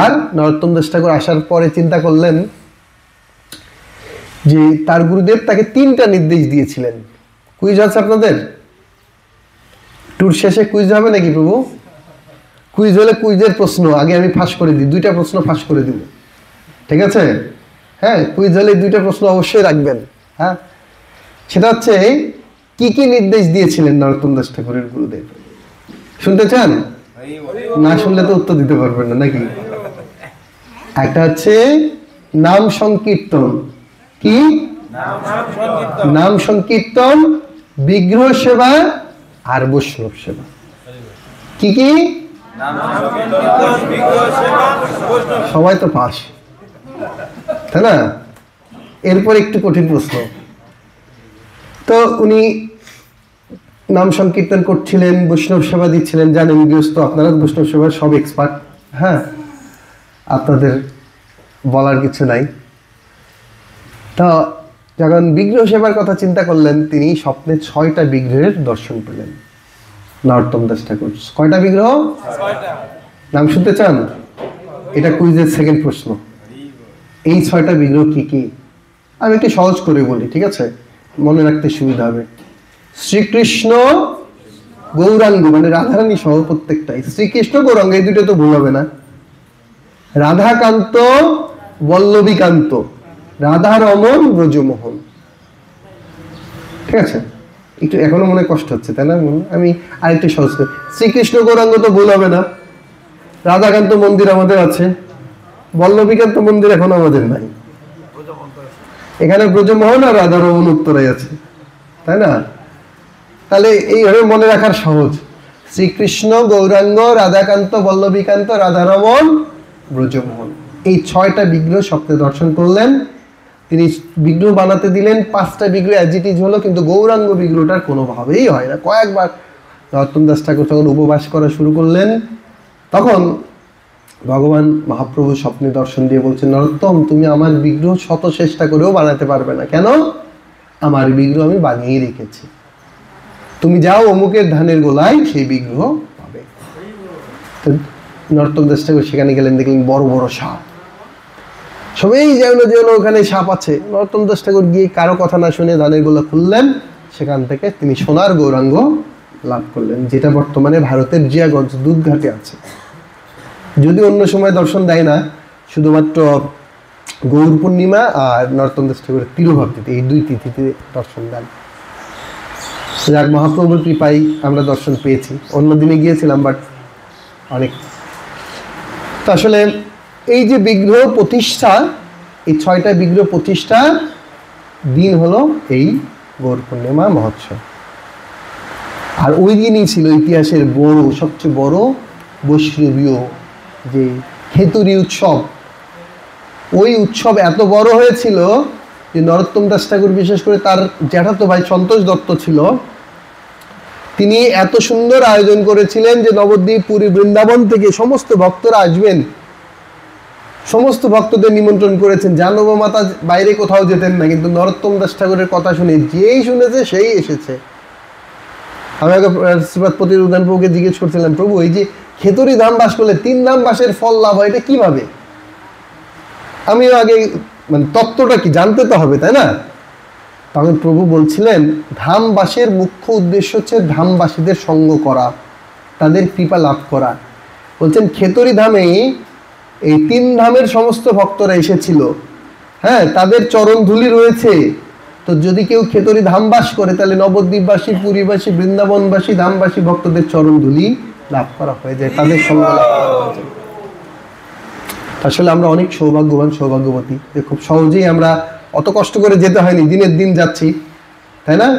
আর নরোত্তম দাস ঠাকুর আসার পরে চিন্তা করলেন যে তার গুরুদেব তাকে 3টা নির্দেশ দিয়েছিলেন। কুইজ আছে আপনাদের? ট্যুর শেষে কুইজ হবে নাকি প্রভু? কুইজ হলে কুইজের প্রশ্ন আগে আমি ফাঁস করে দিই, 2টা প্রশ্ন ফাঁস করে দিব, ঠিক আছে? হ্যাঁ, কুইজ হলে 2টা প্রশ্ন অবশ্যই রাখবেন। হ্যাঁ, সেটা হচ্ছে কি কি নির্দেশ দিয়েছিলেন নরোত্তম দাস ঠাকুরের গুরুদেব? শুনতে চান? না শুনলে তো উত্তর দিতে পারবেন না নাকি? একটা হচ্ছে নাম সংকীর্তন। কি নাম সংকীর্তন, বিগ্রহ সেবা আর বৈষ্ণব সেবা। কি কি? সবাই তো পাস, তাই না? এরপর একটু কঠিন প্রশ্ন। তো উনি নাম সংকীর্তন করছিলেন, বৈষ্ণব সেবা দিচ্ছিলেন। জানেন গৃহস্থ, আপনারা বৈষ্ণব সেবার সব এক্সপার্ট। হ্যাঁ, আপনাদের বলার কিছু নাই। তো যখন বিগ্রহ সেবার কথা চিন্তা করলেন, তিনি স্বপ্নে 6টা বিগ্রহের দর্শন পেলেন নরোত্তম দাস ঠাকুর। কয়টা বিগ্রহ? নাম শুনতে চান? এটা কুইজের সেকেন্ড প্রশ্ন। এই 6টা বিগ্রহ কি কি? আমি একটু সহজ করে বলি, ঠিক আছে? মনে রাখতে সুবিধা হবে। শ্রীকৃষ্ণ, গৌরাঙ্গ মানে রাধারানী সহ প্রত্যেকটাই। শ্রীকৃষ্ণ, গৌরাঙ্গ এই দুটো তো ভুল হবে না। রাধাকান্ত, বল্লভীকান্ত, রাধারমন, ব্রজমোহন। ঠিক আছে? একটু এখনো মনে কষ্ট হচ্ছে, তাই না? আমি আরেকটু সহজ করি। শ্রীকৃষ্ণ, গৌরাঙ্গ তো ভুল হবে না। রাধাকান্ত মন্দির আমাদের আছে, বল্লভীকান্ত মন্দির এখন আমাদের নাই। এখানে ব্রজমোহন আর রাধারমন উত্তরায় আছে, তাই না? তাহলে এইভাবে মনে রাখার সহজ। শ্রীকৃষ্ণ, গৌরাঙ্গ, রাধাকান্ত, বল্লভীকান্ত, রাধারমন, ব্রজমোহন, এই 6টা বিগ্রহ স্বপ্নে দর্শন করলেন। তিনি বিগ্রহ বানাতে দিলেন। 5টা বিগ্রহ অ্যাজ ইট ইজ হলো, কিন্তু গৌরাঙ্গ বিগ্রহটার কোনোভাবেই হয় না। কয়েকবার নরোত্তম দাস ঠাকুর যখন উপবাস করা শুরু করলেন, তখন ভগবান মহাপ্রভু স্বপ্নে দর্শন দিয়ে বলছেন, নরোত্তম, তুমি আমার বিগ্রহ শত চেষ্টা করেও বানাতে পারবে না। কেন? আমার বিগ্রহ আমি বানিয়ে রেখেছি। তুমি যাও অমুকের ধানের গোলায়, সেই বিগ্রহ পাবে। নরোত্তম দাস ঠাকুর সেখানে গেলেন, দেখলেন বড় বড় সাপ। সবাই যেন ওখানে সাপ আছে। নরোত্তম দাস ঠাকুর গিয়ে কারো কথা না শুনে ধানের গোলা খুললেন। সেখান থেকে তিনি সোনার গৌরাঙ্গ লাভ করলেন, যেটা বর্তমানে ভারতের জিয়াগঞ্জ দুধঘাটে আছে। যদি অন্য সময় দর্শন দেয় না, শুধুমাত্র গৌর পূর্ণিমা আর নরোত্তম দাস ঠাকুরের তিরোভাব তিথি, এই 2 তিথিতে দর্শন দেন। যাক, মহাপ্রভুর কৃপায় আমরা দর্শন পেয়েছি। অন্য দিনে গিয়েছিলাম, বাট অনেক। তো আসলে এই যে বিগ্রহ প্রতিষ্ঠা, এই 6টা বিগ্রহ প্রতিষ্ঠা দিন হলো এই গৌর পূর্ণিমা মহোৎসব। আর ওই দিনই ছিল ইতিহাসের সবচেয়ে বড় বৈষ্ণবীয় যে খেতুরি উৎসব। ওই উৎসব এত বড় হয়েছিল যে নরোত্তম দাস ঠাকুর, বিশেষ করে তার জ্যাঠাতো ভাই সন্তোষ দত্ত ছিল, তিনি এত সুন্দর আয়োজন করেছিলেন যে নবদ্বীপ, পুরী, বৃন্দাবন থেকে সমস্ত ভক্তরা আসবেন। সমস্ত ভক্তদের নিমন্ত্রণ করেছেন। জাহ্নবী মাতা বাইরে কোথাও যেতেন না, কিন্তু নরোত্তম দাস ঠাকুরের কথা শুনে যেই শুনেছে সেই এসেছে। আমি আগে শ্রীপাদপতি উদ্যান প্রভুকে জিজ্ঞেস করছিলাম, প্রভু, এই যে খেতরি ধাম বাস করলে 3 ধাম বাসের ফল লাভ হয়, এটা কিভাবে? আমিও আগে মানে তত্ত্বটা কি জানতে তো হবে, তাই না? তখন প্রভু বলছিলেন, ধামবাসের মুখ্য উদ্দেশ্য হচ্ছে ধামবাসীদের সঙ্গ করা, তাদের কৃপা লাভ করা। বলছেন খেতরি ধামে এই 3 ধামের সমস্ত ভক্তরা এসেছিল। হ্যাঁ, তাদের চরণ ধুলি রয়েছে। তো যদি কেউ খেতরি ধাম বাস করে, তাহলে নবদ্বীপবাসী, পুরীবাসী, বৃন্দাবনবাসী, ধামবাসী ভক্তদের চরণ ধুলি লাভ করা হয়ে যায়, তাদের সঙ্গ লাভ করা হয়ে যায়। আসলে আমরা অনেক সৌভাগ্যবান, সৌভাগ্যবতী যে খুব সহজেই আমরা অত কষ্ট করে যেতে হয়নি, দিনের দিন যাচ্ছি, তাই না?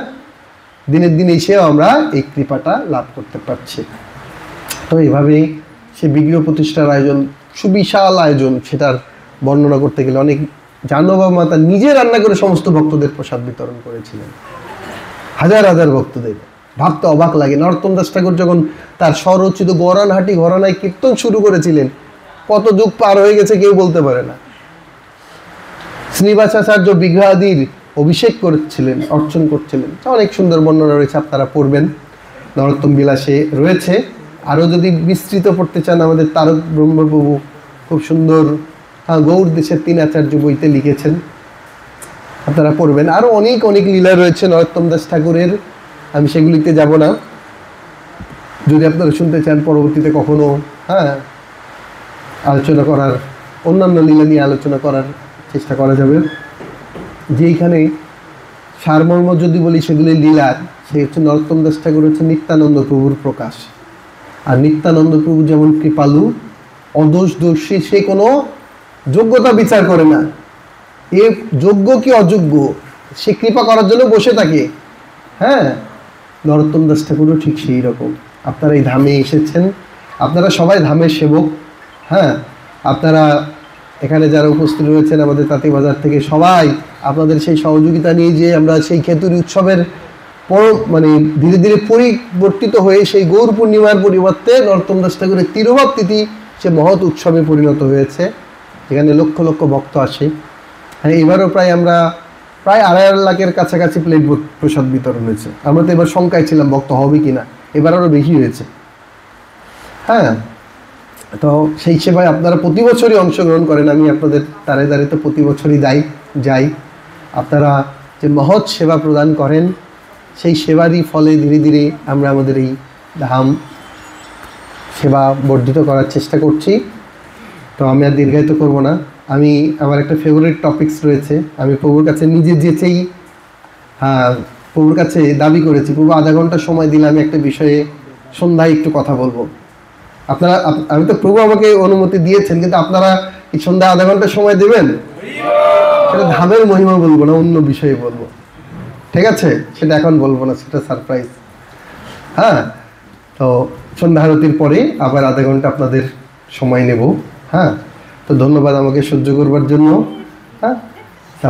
দিনের দিন এসেও আমরা এই কৃপাটা লাভ করতে পারছি। তো এইভাবেই সে বিগ্রহ প্রতিষ্ঠার আয়োজন, সুবিশাল আয়োজন, সেটার বর্ণনা করতে গেলে অনেক। জাহ্নবী মাতা নিজে রান্না করে সমস্ত ভক্তদের প্রসাদ বিতরণ করেছিলেন, হাজার হাজার ভক্তদের। ভাবতে অবাক লাগে। নরোত্তম দাস ঠাকুর যখন তার স্বরচিত গরানহাটি ঘরানায় কীর্তন শুরু করেছিলেন, কত যুগ পার হয়ে গেছে কেউ বলতে পারে না। শ্রীবাসাচার্য বিগ্রহাদির অভিষেক করছিলেন, অর্চন করছিলেন, অনেক সুন্দর বর্ণনা রয়েছে, আপনারা পড়বেন, নরোত্তম বিলাসে রয়েছে। আরও যদি বিস্তৃত পড়তে চান, আমাদের তারক ব্রহ্মপ্রভু খুব সুন্দর গৌর দেশের 3 আচার্য বইতে লিখেছেন, আপনারা পড়বেন। আরও অনেক অনেক লীলা রয়েছে নরোত্তম দাস ঠাকুরের, আমি সেগুলিতে যাব না। যদি আপনারা শুনতে চান পরবর্তীতে কখনো আলোচনা করার, অন্যান্য লীলা নিয়ে আলোচনা করার চেষ্টা করা যাবে। যেইখানে সারমর্ম যদি বলি সেগুলি লীলার, সে হচ্ছে নরোত্তম দাস ঠাকুর হচ্ছে নিত্যানন্দ প্রভুর প্রকাশ। আর নিত্যানন্দ প্রভু যেমন কৃপালু, অদোষ দোষী, সে কোনো যোগ্যতা বিচার করে না, এ যোগ্য কি অযোগ্য, সে কৃপা করার জন্য বসে থাকে। নরোত্তম দাস ঠাকুরও ঠিক সেই রকম। আপনারা এই ধামে এসেছেন, আপনারা সবাই ধামের সেবক। আপনারা এখানে যারা উপস্থিত রয়েছেন আমাদের তাঁতিবাজার থেকে, সবাই আপনাদের সেই সহযোগিতা নিয়ে যে আমরা সেই খেতুরি উৎসবের মানে ধীরে ধীরে পরিবর্তিত হয়ে সেই গৌর পূর্ণিমার পরিবর্তে নরোত্তম দাস ঠাকুরের তিরোভাব তিথি সে মহৎ উৎসবে পরিণত হয়েছে, যেখানে লক্ষ লক্ষ ভক্ত আসে। এবারও আমরা প্রায় 2.5 লাখের কাছাকাছি প্লেট প্রসাদ বিতরণ হয়েছে। আমরা তো এবার শঙ্কায় ছিলাম ভক্ত হবে কিনা, এবার আরও বেশি হয়েছে। তো সেই সেবায় আপনারা প্রতি বছরই অংশগ্রহণ করেন, আমি আপনাদের দ্বারে দ্বারে তো প্রতি বছরই যাই। আপনারা যে মহৎ সেবা প্রদান করেন, সেই সেবারই ফলে ধীরে ধীরে আমরা আমাদের এই ধাম সেবা বর্ধিত করার চেষ্টা করছি। তো আমি আর দীর্ঘায়িত করব না। আমি আমার একটা ফেভারিট টপিকস রয়েছে, আমি প্রভুর কাছে নিজে যেতেই প্রভুর কাছে দাবি করেছি, প্রভু আধা ঘন্টা সময় দিলে আমি একটা বিষয়ে সন্ধ্যায় একটু কথা বলবো। আপনারা, আমি তো প্রভু আমাকে অনুমতি দিয়েছেন, কিন্তু আপনারা এই সন্ধ্যায় আধা ঘন্টা সময় দেবেন? সেটা ধামের মহিমা বলবো না, অন্য বিষয়ে বলবো, ঠিক আছে? সেটা এখন বলবো না, সেটা সারপ্রাইজ। তো সন্ধ্যা আরতির পরে আবার আধা ঘন্টা আপনাদের সময় নেব। তো ধন্যবাদ আমাকে সহ্য করবার জন্য।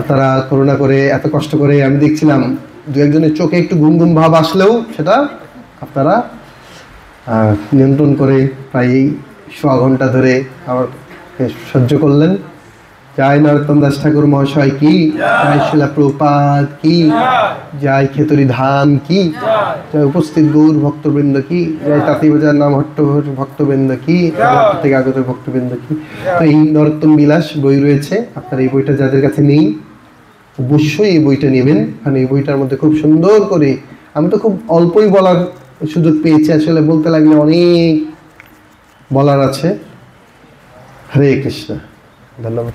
আপনারা করুণা করে, এত কষ্ট করে, আমি দেখছিলাম 2-1 চোখে একটু ঘুম ঘুম ভাব আসলেও সেটা আপনারা নিয়ন্ত্রণ করে প্রায় 1.25 ঘন্টা ধরে আমার সহ্য করলেন। জয় নরোত্তম দাস ঠাকুর মহাশয় কি, জয় শিলা প্রভুপাদ কি, জয় খেতরি ধাম কি, জয় উপস্থিত গৌর ভক্তবৃন্দ কি, জয় তাঁতিবাজার নাম হট্ট ভক্তবৃন্দ কি, থেকে আগত ভক্তবৃন্দ কি। তো এই নরোত্তম বিলাস বই রয়েছে, আপনার এই বইটা যাদের কাছে নেই অবশ্যই এই বইটা নেবেন, কারণ এই বইটার মধ্যে খুব সুন্দর করে, আমি তো খুব অল্পই বলার সুযোগ পেয়েছি, আসলে বলতে লাগলে অনেক বলার আছে। হরে কৃষ্ণ, ধন্যবাদ।